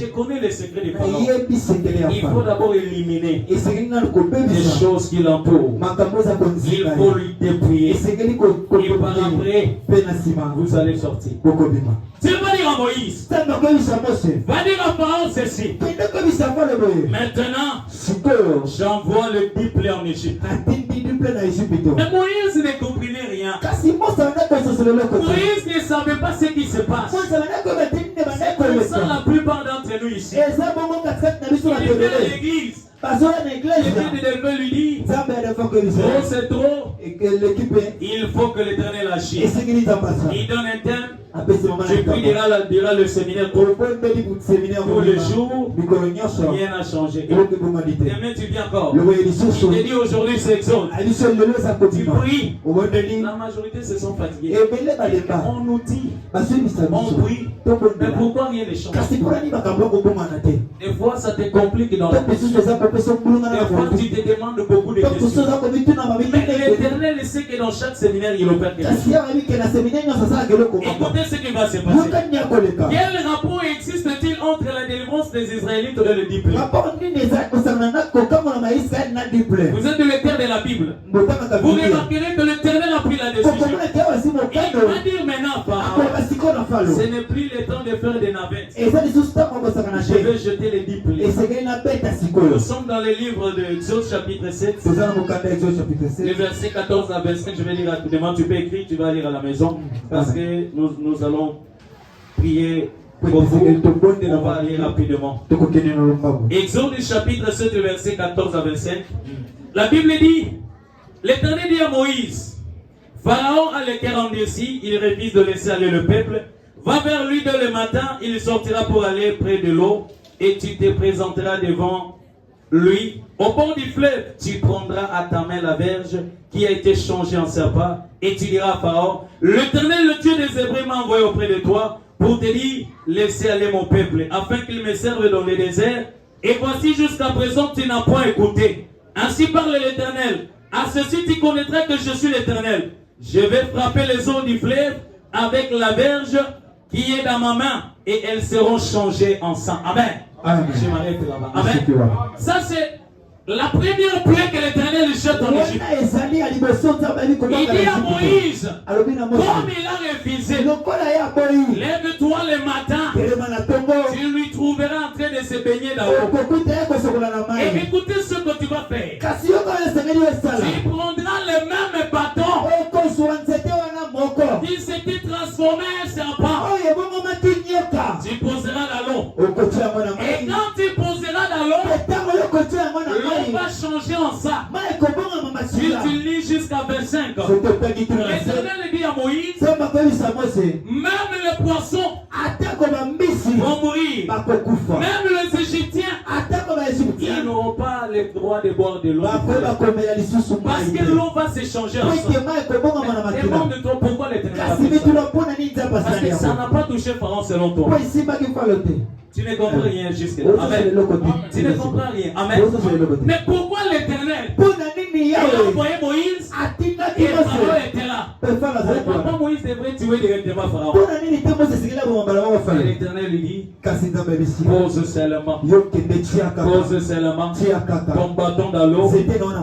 Je connais les secrets des parents. nayebi sekele ya Il faut Faraon. d'abord éliminer Esengeli nanu les kobebisa choses qui l'entourent. makambo eza Il konzinga faut ye. lui dépouiller. Esengeli Et par kokobima après, mpe na nsima vous allez sortir. kokobima. Tu vas dire à Moïse, ntango akoyebisa Mose va dire à Pharaon ceci. kende koyebisa Faraon boye Maintenant, sikoyo j'envoie le diple en Égypte. natindi diple na Ejipito. Mais Moïse ne comprenait rien. kasi Mose abanda kososolo eloko te. Moïse ne savait pas ce qui se passe. Mose abanda koyeba te nini banda Comme ça, koleka. la plupart d'entre nous ici, eza bongo katikati na biso il vient à batebele l'église. bazoya na Et eglise puis de lever lui dit, nzambe adefa koyebisa oh c'est trop, l'équipe il faut que l'Éternel agisse. esengeli nzambe asa Il donne un thème, apesi mama na je prie durant le séminaire pour obombeli séminaire tous les jours, mikolo nyonso rien n'a changé. eloko ebongani te. Demain tu viens encore. lokoye Il lisusu te dit aujourd'hui c'est exode. aliso lelo eza Tu kobima pries. obondeli La majorité se sont fatigués. ebele balemba On nous dit, basoyebisa on biso prie. Mais tobondela pourquoi rien ne change? kasi mpona makambo ekobongana te. Des fois ça te complique dans to la vie. mosusu eza kopesa okulungana na Des fois motu tu te demandes beaucoup de to mosusu questions. eza komituna Mais mamikende l'Éternel sait que dans chaque séminaire il opère quelque kasi chose. ya babi ke na seminaire nyonso asalaka eloko moko Écoutez ce qui va se passer. yoka nini akoleka Quel rapport existe-t-il entre la délivrance des Israélites et le diple? rapport nini eza kosangana na kokamona maisraele na diple Vous êtes le lecteur de la Bible. mbotangaka Vous biblia remarquerez que l'Éternel a pris la décision. kokomona ke basi Il mokando va dire maintenant, Pharaon, akolaka sikoyo na falo ce n'est plus le temps de faire des navettes. eza lisusu ntango akosangana Je te vais jeter les diples. esengeli na beta sikoyo. Nous sommes dans le livre de Exode chapitre 7. toza na mokanda exode chapitre Les 7 versets 14 à 25, je vais lire rapidement. Tu peux écrire, tu vas lire à la maison. Parce que nous allons prier pour vous. On va lire rapidement. tokokende na lombango. Exode chapitre 7, versets 14 à 25. La Bible dit, l'Éternel dit à Moïse, Pharaon a le cœur endurci, il refuse de laisser aller le peuple. Va vers lui dès le matin, il sortira pour aller près de l'eau et tu te présenteras devant lui. Au bord du fleuve, tu prendras à ta main la verge qui a été changée en serpent et tu diras à Pharaon, l'Éternel, le Dieu des Hébreux, m'a envoyé auprès de toi pour te dire, laissez aller mon peuple afin qu'il me serve dans le désert. Et voici jusqu'à présent, tu n'as point écouté. Ainsi parle l'Éternel. À ceci, tu connaîtras que je suis l'Éternel. Je vais frapper les eaux du fleuve avec la verge qui est dans ma main et elles seront changées en sang. Amen. Amen. Je m'arrête là-bas. Amen. Ça, c'est la première plaie que l'Éternel jette en Égypte. Il dit à Moïse, comme il a refusé, lève-toi le matin, tu lui trouveras en train de se baigner là-haut. Et écoutez ce que tu vas faire. Tu prendras le même bâton qui s'était transformé en serpent. Tu poseras dans l'eau. Et quand tu poseras dans l'eau, l'eau va changer en ça. Si tu lis jusqu'à 25, l'Éternel dit à Moïse, même les poissons vont mourir. Même les Égyptiens, ils n'auront pas le droit de boire de l'eau. Parce que l'eau va se changer en ça. Demande-toi pourquoi l'Éternel a fait ça. Parce que ça n'a pas touché Pharaon selon toi. Tu ne comprends rien jusque-là. Amen. Tu ne comprends rien. Amen. Mais pourquoi l'Éternel a envoyé Moïse et Pharaon était là? Pourquoi Moïse devrait tuer directement Pharaon? Et l'Éternel lui dit, pose seulement ton bâton dans l'eau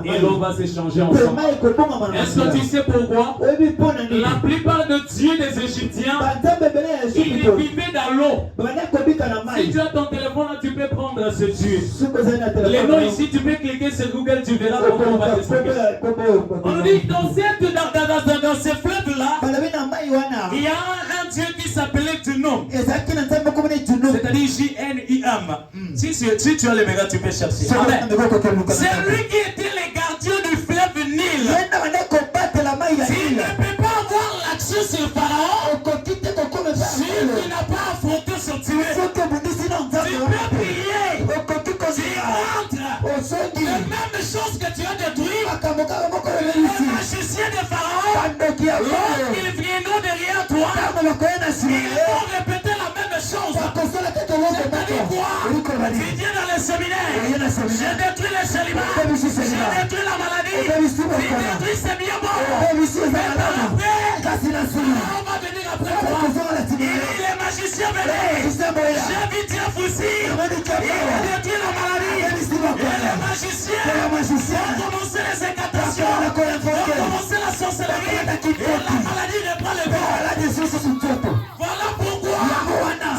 et l'eau va se changer en sang. Est-ce que tu sais pourquoi? La plupart de Dieu des Égyptiens, ils vivaient dans l'eau. Si tu as ton téléphone là, tu peux prendre ce Dieu. Les noms ici, tu peux cliquer sur Google, tu verras comment on va t'expliquer. On nous dit, dans ce fleuve-là, il y a un Dieu qui s'appelait Junom. C'est-à-dire J-N-I-M. Si tu as les mégas, tu peux chercher. Amen. C'est lui qui était le gardien du fleuve Nil. Tu ne peux pas avoir l'accès sur Pharaon si tu n'as pas affronté ce Dieu. Tu peux prier. Tu rentres. Les mêmes choses que tu as détruites. Les magiciens de Pharaon, lorsqu'ils viendront derrière toi, ils vont répéter la même chose. C'est-à-dire quoi? Tu viens dans le séminaire. J'ai détruit les célibats. J'ai détruit la maladie. J'ai détruit ces bien bons. Mais par après, va venir après toi. Les magiciens venaient. J'ai vu Dieu fousi. Il a détruit la maladie. Et les magiciens ont commencé les incantations. Ont commencé la sorcellerie. Et la maladie reprend le corps. Voilà pourquoi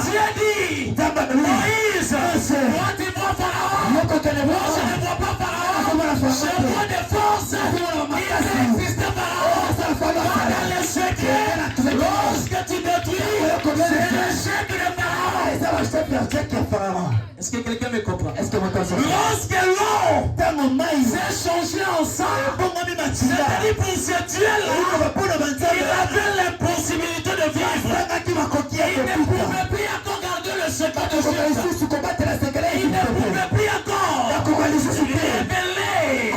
Dieu dit, Moïse, moi tu vois Pharaon. Moi je ne vois pas Pharaon. Je vois des forces qui existent Pharaon. Pas dans les secrets. Lorsque tu détruis, c'est l'échec de Pharaon. Est-ce que quelqu'un me comprend? Lorsque l'eau s'est changée en sang, c'est-à-dire pour ce Dieu-là, il avait l'impossibilité de vivre. Il ne pouvait plus encore garder le secret de Dieu. Il ne pouvait plus encore révéler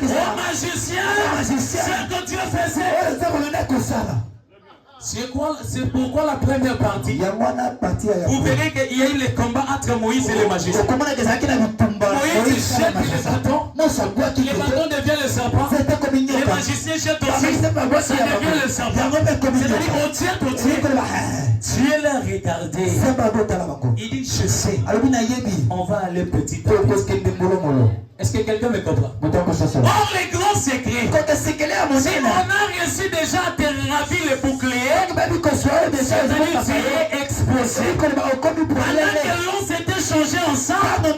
aux magiciens ce que Dieu faisait. C'est pourquoi la première partie, vous verrez qu'il y a eu le combat entre Moïse et les magiciens. Moïse jette les bâtons, les bâtons deviennent le serpent, les magiciens jettent aussi, ça devient le serpent. C'est-à-dire on tient. Dieu l'a regardé. Il dit je sais, on va aller petit à petit. Est-ce que quelqu'un me comprend? Or les grands secrets, si on a réussi déjà à te ravir le bouclier, c'est-à-dire tu es exposé. Alors que l'on s'était changé ensemble,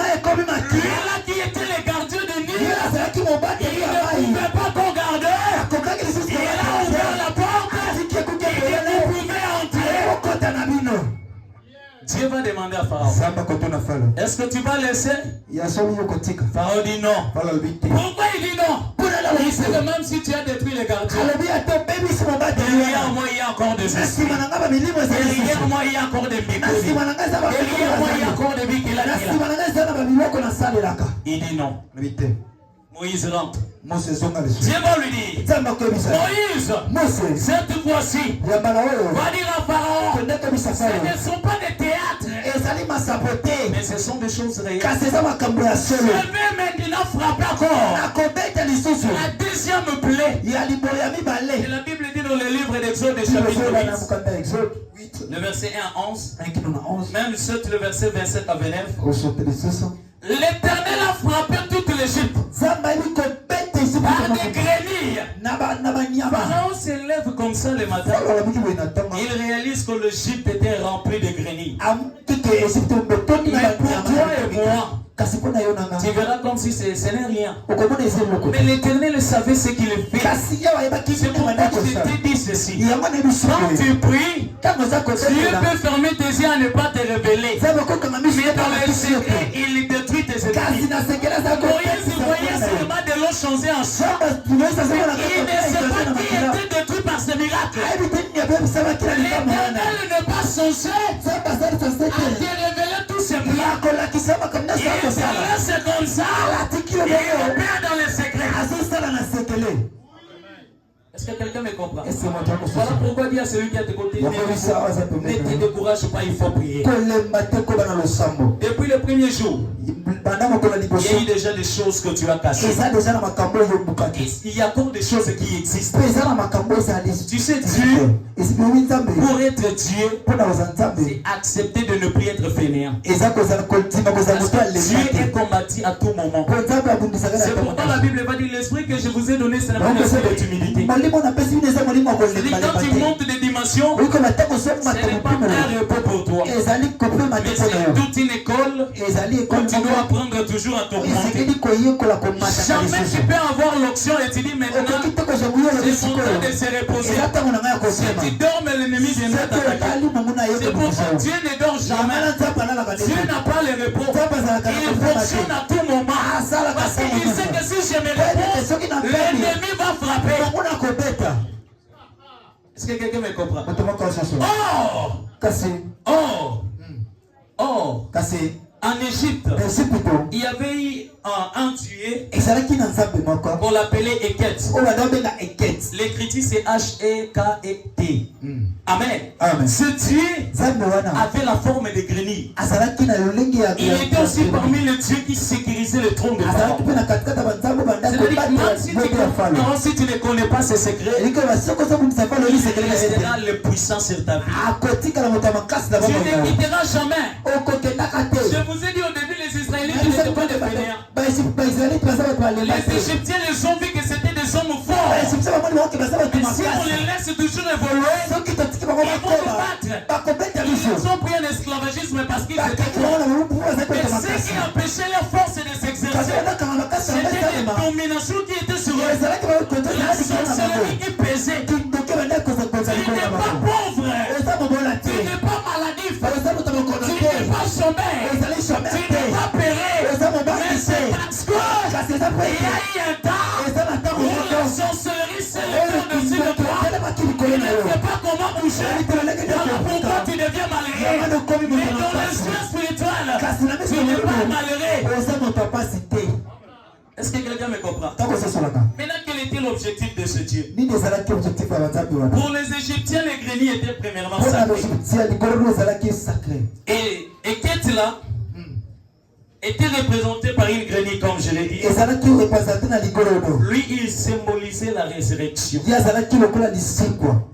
lui-là qui était le gardien de nuit, il ne pouvait pas qu'on garder. Il a ouvert la porte, il ne pouvait entrer. Dieu va demander à Pharaon, est-ce que tu vas laisser? Pharaon dit non. Pourquoi il dit non? Il sait que même si tu as détruit les gardiens, derrière moi il y a encore des esprits. Derrière moi il y a encore des bicoulis. Derrière moi il y a encore des bicoulis. Il dit non. Moïse rentre. Dieu va lui dire, Moïse, cette fois-ci, va dire à Pharaon, ce ne sont pas des théâtres, mais ce sont des choses réelles. Je vais maintenant frapper encore la deuxième plaie. Et la Bible dit dans le livre d'Exode chapitre 8, le verset 1 à 11, même le verset 27 à 29. L'Éternel a frappé toute l'Égypte par des grenilles. Pharaon se lève comme ça le matin. Il réalise que l'Égypte était remplie de grenilles. Mais pour toi et moi, tu verras comme si ce n'est rien. Mais l'Éternel savait ce qu'il fait. C'est pourquoi je te dis ceci. Quand tu pries, Dieu peut fermer tes yeux à ne pas te révéler. Mais dans le secret, il détruit tes ennemis. Moïse voyait sur le bas de l'eau changer en sang. Il ne sait pas qui était détruit par ce miracle. L'Éternel n'est pas censé à te révéler tous ces miracles. C'est comme ça. Il opère dans les secrets. Est-ce que quelqu'un me comprend? Voilà pourquoi dire à celui qui est à tes côtés, ne te décourage pas, il faut prier. Depuis le premier jour, il y a eu déjà des choses que tu as cachées. Il y a encore des choses qui existent. Tu sais, Dieu, pour être Dieu, c'est accepter de ne plus être fainéant. Dieu est combattu à tout moment. C'est pourquoi la Bible va dire, l'esprit que je vous ai donné, ce n'est pas un esprit de timidité. Quand tu montes des dimensions, ce n'est pas un repos pour toi. Mais c'est toute une école que tu dois apprendre toujours à t'augmenter. Jamais tu peux avoir l'option et tu dis maintenant, c'est mon temps de se reposer. Si tu dors, l'ennemi viendra t'attaquer. C'est pourquoi Dieu ne dort jamais. Dieu n'a pas le repos. Il fonctionne à tout moment. Parce qu'il sait que si je me repose, l'ennemi va frapper. Est-ce que quelqu'un me comprend? En Égypte, il y avait eu un tué qu'on l'appelait Eket. L'écriture c'est H-E-K-E-T. Amen. Ce tué avait la forme de grenille. Il était aussi parmi les dieux qui sécurisaient le trône de Pharaon. si tu ne connais pas ces secrets, il restera le puissant sur ta vie. Tu ne quitteras jamais. Je vous ai dit au début, les Israélites n'étaient pas des fainéants. Les Égyptiens les ont vu que c'était des hommes forts. Et si on les laisse toujours évoluer, ils vont nous battre. Ils ont pris un esclavagisme parce qu'ils étaient forts. Et ce qui empêchait leur force de s'exercer, c'était des dominations qui étaient sur eux. La sorcellerie qui pesait. Tu n'es pas pauvre. Tu n'es pas maladif. Tu n'es pas sommaire. Tu n'es pas péré. Mais c'est parce que il y a eu un temps où la sorcellerie s'est levée au-dessus de toi. Tu ne sais pas comment bouger. Voilà pourquoi tu deviens malheureux. Mais dans l'esprit spirituel, tu n'es pas malheureux. Est-ce que quelqu'un me comprend? Maintenant, quel était l'objectif de ce Dieu? Pour les Égyptiens, les greniers étaient premièrement sacrés. Et Ketla était représenté par une grenille, comme je l'ai dit. Lui, il symbolisait la résurrection.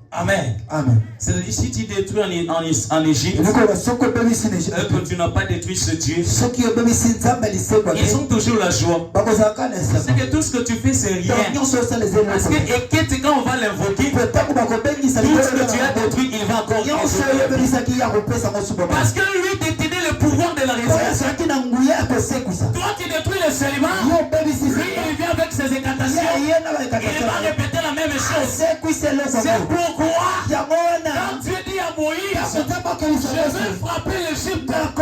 Amen. Amen. C'est-à-dire, si tu détruis en Égypte, que tu n'as pas détruit ce Dieu, ils ont toujours la joie. C'est que tout ce que tu fais, c'est rien. Parce que quand on va l'invoquer, tout ce que tu as détruit, il va encore parce que lui détenait le pouvoir de la résurrection. Toi, tu détruis le célibat, lui, il vient avec ses incantations, il va répéter la même chose. C'est pourquoi quand Dieu dit à Moïse, je vais frapper l'Égypte par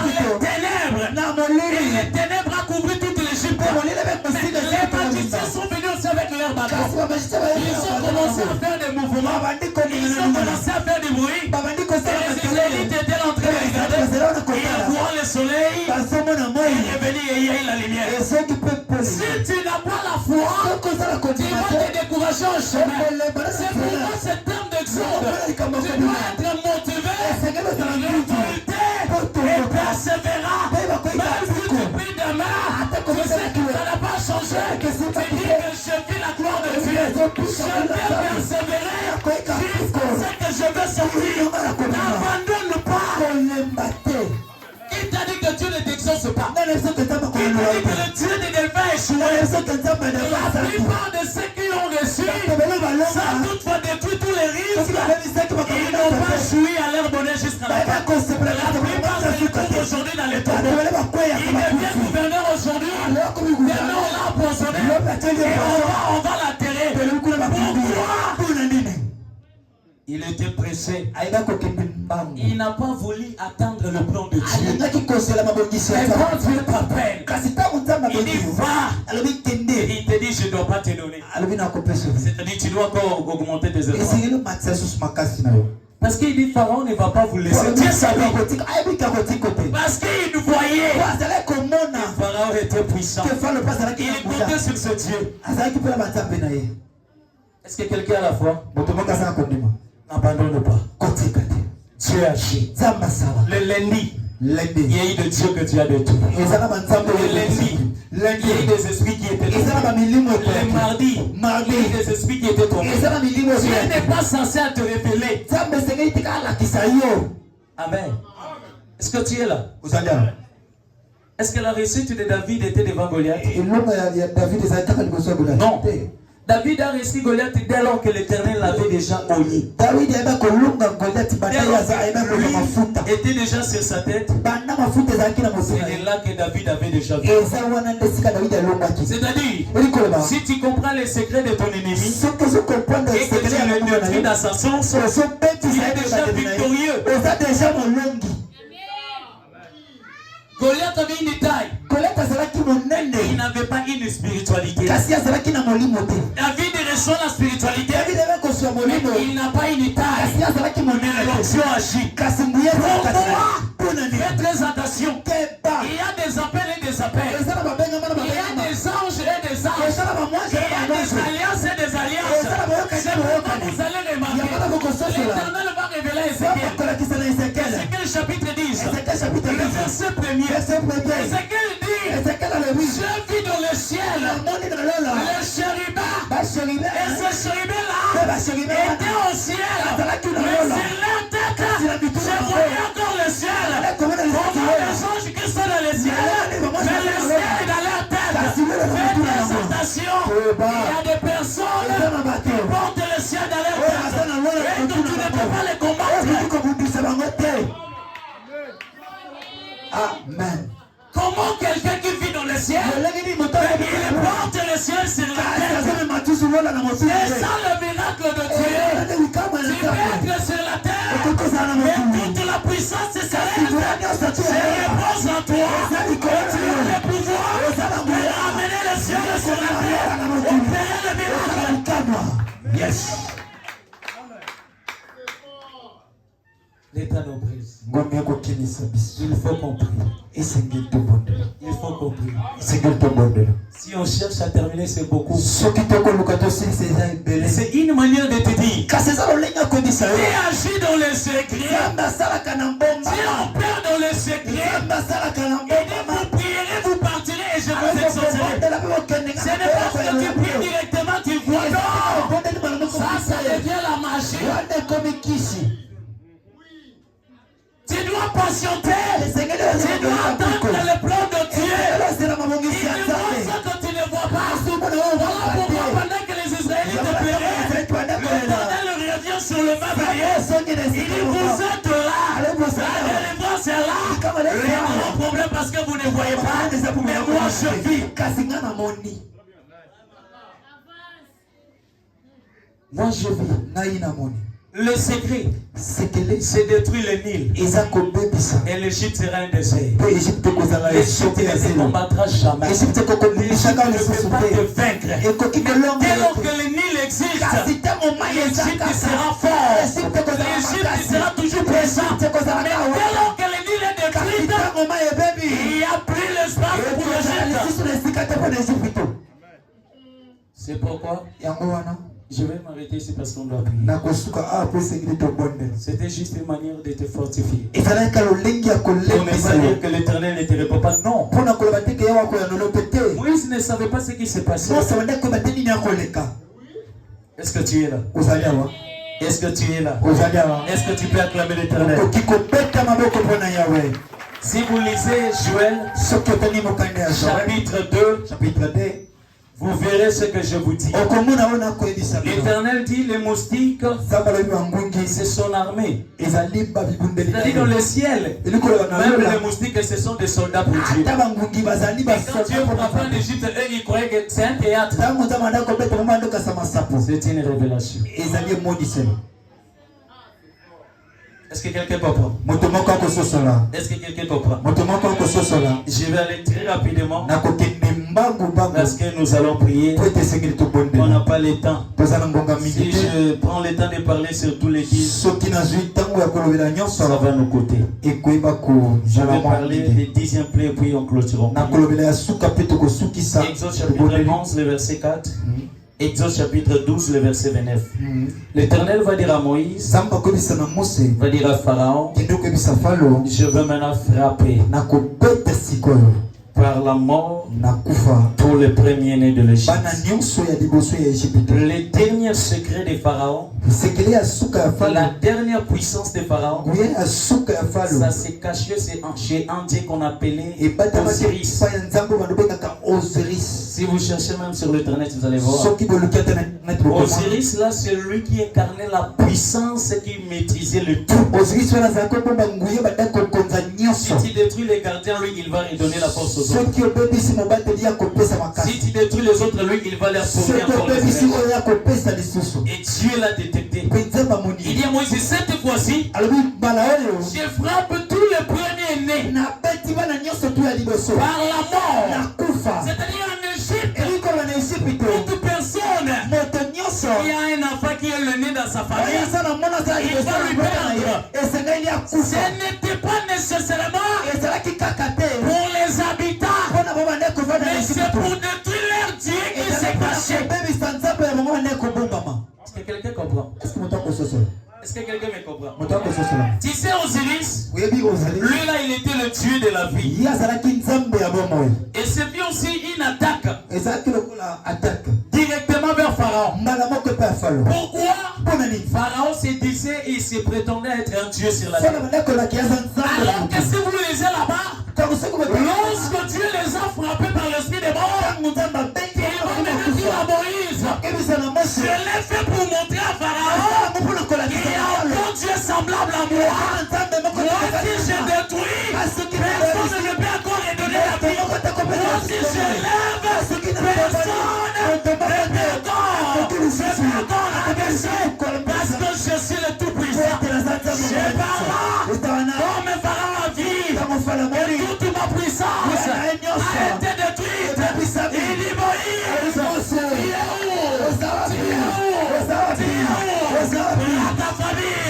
les ténèbres, et les ténèbres ont couvert toute l'Égypte. Les magiciens sont venus aussi avec leur bâton. Ils ont commencé à faire des mouvements, ils ont commencé à faire du bruit, et les Israélites étaient en train de regarder, et en voyant le soleil, il est venu et il y a eu la lumière. Si tu n'as pas la foi, tu vas te décourager en chemin. C'est pourquoi ce terme d'exode, tu dois être motivé, révolté et persévérant. Même si tu pries demain, tu sais que ça n'a pas changé. Tu dis que je vis la gloire de Dieu. Je vais persévérer jusqu'à ce que je vais sortir. N'abandonne pas. Qui t'a dit que Dieu ne t'exauce pas? Qui t'a dit que le Dieu ne devait pas échouer? La plupart de ceux qui ont reçu, sans toutefois détruit tous les risques, ils n'ont pas joui à leur bonheur jusqu'à la fin. La plupart se retrouvent aujourd'hui dans les tombeaux. Ils deviennent gouverneurs aujourd'hui. Demain on l'a empoisonné et on va l'atterrer. Pourquoi? Il était pressé. Il n'a pas voulu attendre le plan de Dieu. Et quand Dieu t'appelle, il dit va. Il te dit je ne dois pas te donner. C'est-à-dire tu dois encore augmenter tes efforts. Parce qu'il dit Pharaon ne va pas vous laisser. Dieu savait. Parce qu'il nous voyait. Pharaon était puissant. Il comptait sur ce Dieu. Est-ce que quelqu'un a la foi? N'abandonne pas. Dieu agit. Le lundi, il y a eu de Dieu que tu as détruit. Le lundi, il y a eu des esprits qui étaient tombés. Le mardi, il y a eu des esprits qui étaient tombés. Dieu n'est pas censé te révéler. Amen. Est-ce que tu es là? Est-ce que la réussite de David était devant Goliath? Non. David a réussi Goliath dès lors que l'Éternel l'avait déjà oigné. Lui était déjà sur sa tête. C'est là que David avait déjà vu. C'est-à-dire, si tu comprends les secrets de ton ennemi et que tu le détruis dans sa source, il est déjà victorieux. Goliath avait une taille. Il n'avait pas une spiritualité. David reçoit la spiritualité, mais il n'a pas une taille. Dieu agit. Pourquoi? Faites très attention. Il y a des appels et des appels. Il y a des anges et des anges. Il y a des alliances et des alliances. C'est pourquoi vous allez remarquer. L'Éternel va révéler Ézéchiel. Ézéchiel chapitre 10. Le verset 1er. Ézéchiel dit, je vis dans le ciel ce chérubin-là était au ciel. Mais sur leur tête, je voyais encore le ciel. Comment les anges qui sont dans le ciel, mais le ciel est dans leur tête. Faites attention, il y a des personnes qui portent le ciel dans leur tête. Et donc tu ne peux pas les combattre. Amen. Comment quelqu'un qui vit dans le ciel, il porte le ciel sur la terre? C'est ça le miracle de Dieu. Tu peux être sur la terre, mais toute la puissance se repose en toi. Et tu as le pouvoir de ramener le ciel sur la terre. Opérer le miracle. Yes. L'État nous brise. Il faut qu'on prie. Il faut qu'on prie. Si on cherche à terminer, c'est beaucoup. C'est une manière de te dire. Tu agis dans le secret. Tu opères dans le secret. Et vous prierez, vous partirez et je vous exaucerai. Ce n'est pas que tu pries directement, tu vois. Non. Ça devient la magie. Tu dois patienter. Tu dois attendre le plan de Dieu. Il ne voit ça que tu ne vois pas. Voilà pourquoi pendant que les Israélites pleuraient, l'Éternel revient sur le même lieu. Il vous êtes là. La délivrance est là. Il y a un problème parce que vous ne voyez pas. Mais moi je vis. Moi je vis. Le secret, c'est détruire le Nil. Et l'Égypte sera un désert. L'Égypte ne te combattra jamais. L'Égypte ne peut pas te vaincre. Dès lors que le Nil existe, l'Égypte sera fort. L'Égypte sera toujours présente. Mais dès lors que le Nil est détruit, il n'y a plus l'espace pour l'Égypte. C'est pourquoi je vais m'arrêter ici parce qu'on doit prier. C'était juste une manière de te fortifier. Pour ne pas dire que l'Éternel ne te répond pas. Non. Moïse ne savait pas ce qui s'est passé. Est-ce que tu es là? Est-ce que tu es là? Est-ce que tu peux acclamer l'Éternel? Si vous lisez Joël, chapitre 2, vous verrez ce que je vous dis. L'Éternel dit les moustiques, c'est son armée. C'est-à-dire dans le ciel, même les moustiques, ce sont des soldats pour Dieu. Et quand Dieu frappe en Égypte, eux, ils croyaient que c'est un théâtre. C'est une révélation. Est-ce que quelqu'un comprend? Est-ce que quelqu'un comprend? Je vais aller très rapidement parce que nous allons prier. On n'a pas le temps. Si je prends le temps de parler sur tous les guides, ça va nous coûter. Je vais parler des 10e plaies et puis on clôturera. Exode chapitre 11, le verset 4. Exode chapitre 12, le verset 29. L'Éternel va dire à Moïse, va dire à Pharaon, je veux maintenant frapper par la mort pour le premier-né de l'Égypte. Le dernier secret de Pharaon, la dernière puissance de Pharaon, ça s'est caché chez un Dieu qu'on appelait Osiris. Si vous cherchez même sur l'internet, vous allez voir. Osiris là, c'est lui qui incarnait la puissance qui maîtrisait le tout. Si tu détruis les gardiens, lui, il va redonner la force aux autres. Si tu détruis les autres, lui, il va leur fournir encore les énergies. Et Dieu l'a détecté. Il dit à Moïse, cette fois-ci, je frappe tous les premiers-nés par la mort. C'est-à-dire en Égypte, toute personne qui a un enfant qui est le nez dans sa famille, il va lui perdre. Ce n'était pas nécessairement pour les habitants, mais c'est pour détruire leur Dieu qui s'est caché. Est-ce que quelqu'un comprend? Est-ce que quelqu'un me comprend? Tu sais Osiris, lui là il était le Dieu de la vie. Et c'est puis aussi une attaque directement vers Pharaon. Pourquoi Pharaon se disait et il se prétendait être un Dieu sur la terre? Alors que si vous lisez là-bas, lorsque Dieu les a frappés par l'esprit des morts, il va venir dire à Moïse, je l'ai fait pour montrer à Pharaon qu'il y a un Dieu semblable à moi. Moi si je détruis, personne ne peut encore redonner la vie. Moi si je lève, personne ne peut encore la parce que je suis le tout-puissant. Je parle comme Pharaon a dit, et toute ma puissance a été détruite. Il dit Moïse, tu es où? Ta famille,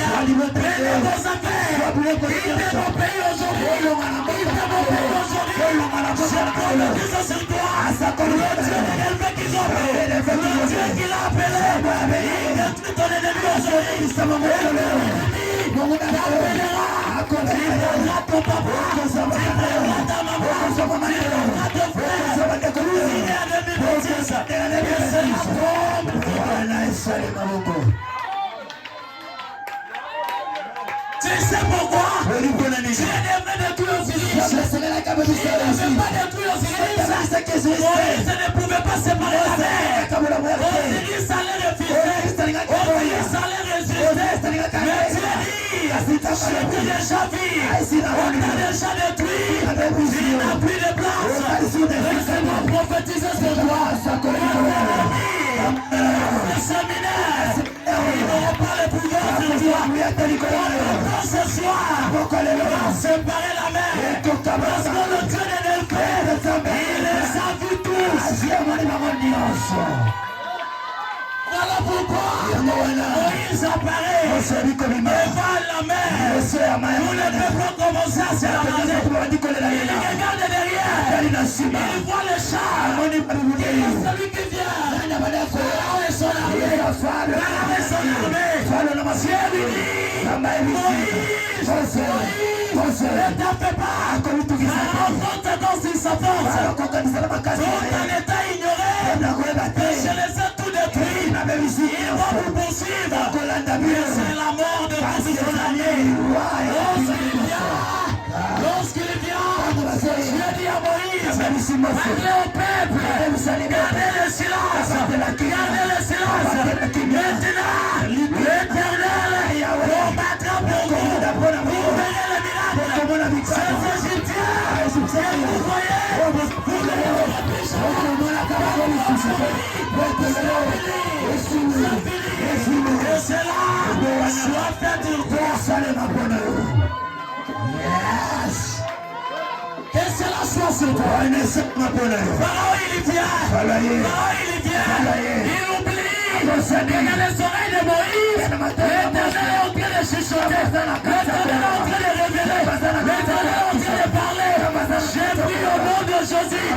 prenez vos affaires, quittez mon pays aujourd'hui, je prophétise sur toi, le Dieu élevé qu'ils ont fait, le Dieu qui l'a appelé, il détruit ton ennemi aujourd'hui, il t'appellera, il prendra ton papa, il prendra ta maman, il prendra ton frère, il est ennemi bêtise, et c'est la tombe. Tu sais pourquoi? Dieu devait détruire Osiris. Il ne devait pas détruire Osiris. Moïse ne pouvait pas séparer la mer. Osiris allait refuser. Osiris allait résister. Mais Dieu dit, je t'ai déjà vu. On t'a déjà détruit. Il n'a plus de place. Laissez-moi prophétiser sur toi. Le séminaire, ils n'auront pas le pouvoir sur toi. Ce soir, on va séparer la mer. Parce que le Dieu de Nelfé, il les a vus tous. Voilà pourquoi Moïse apparaît devant la mer. Tous les peuples ont commencé à se ramasser. Il regarde derrière. Il voit le char. Il voit celui qui vient. Pharaon et son armée. Pharaon et son armée. Dieu lui dit, Moïse, ne t'appelle pas. Pharaon compte dans sa force. Tout en état ignoré. Je les ai tous détruits. Ils vont vous poursuivre. C'est la mort de votre allié. Lorsqu'il vient, Dieu dit à Moïse, parlez au peuple, gardez le silence. Gardez le silence. Maintenant, l'Éternel combattra pour vous. Vous verrez le miracle. Ces Égyptiens, vous voyez, vous verrez le et cela soit fait pour toi. Yes. Que cela soit sur toi. Pharaon il vient. Il oublie. Et dans les oreilles de Moïse, l'Éternel est en train de chuchoter. L'Éternel est en train de révéler. L'Éternel est en train de parler. J'ai pris au nom de Jésus.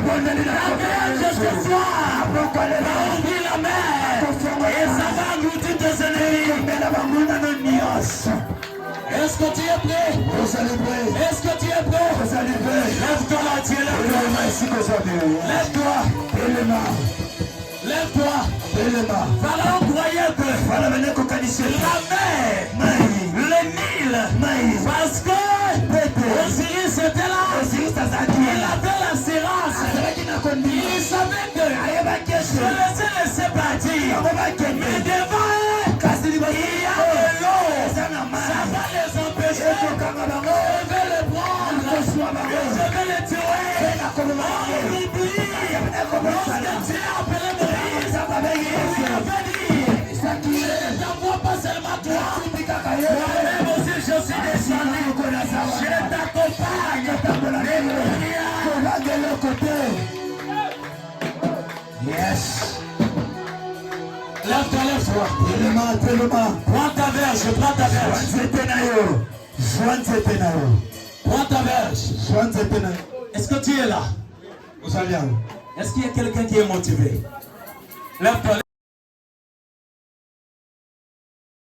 La ce soir va ouvrir la mer. Et ça va engloutir tes ennemis. Est-ce que tu es prêt? Est-ce que tu es prêt? Lève-toi là, tu es là. Lève-toi. Lève-toi. Pharaon croyait que la mer, le Nil, parce que Osiris était là, il avait l'assurance, il savait que je les laissais partir, mais devant eux, il y a de l'eau, ça va les empêcher, je vais les prendre, je vais les tuer, on oublie, lorsque Dieu a appelé Moïse, il avait dit, je t'envoie pas seulement toi, moi-même aussi je suis descendu, je t'accompagne, yes. Lève-toi. Prends ta verge, prends ta verge. Est-ce que tu es là? Est-ce qu'il y a quelqu'un qui est motivé? Lève-toi.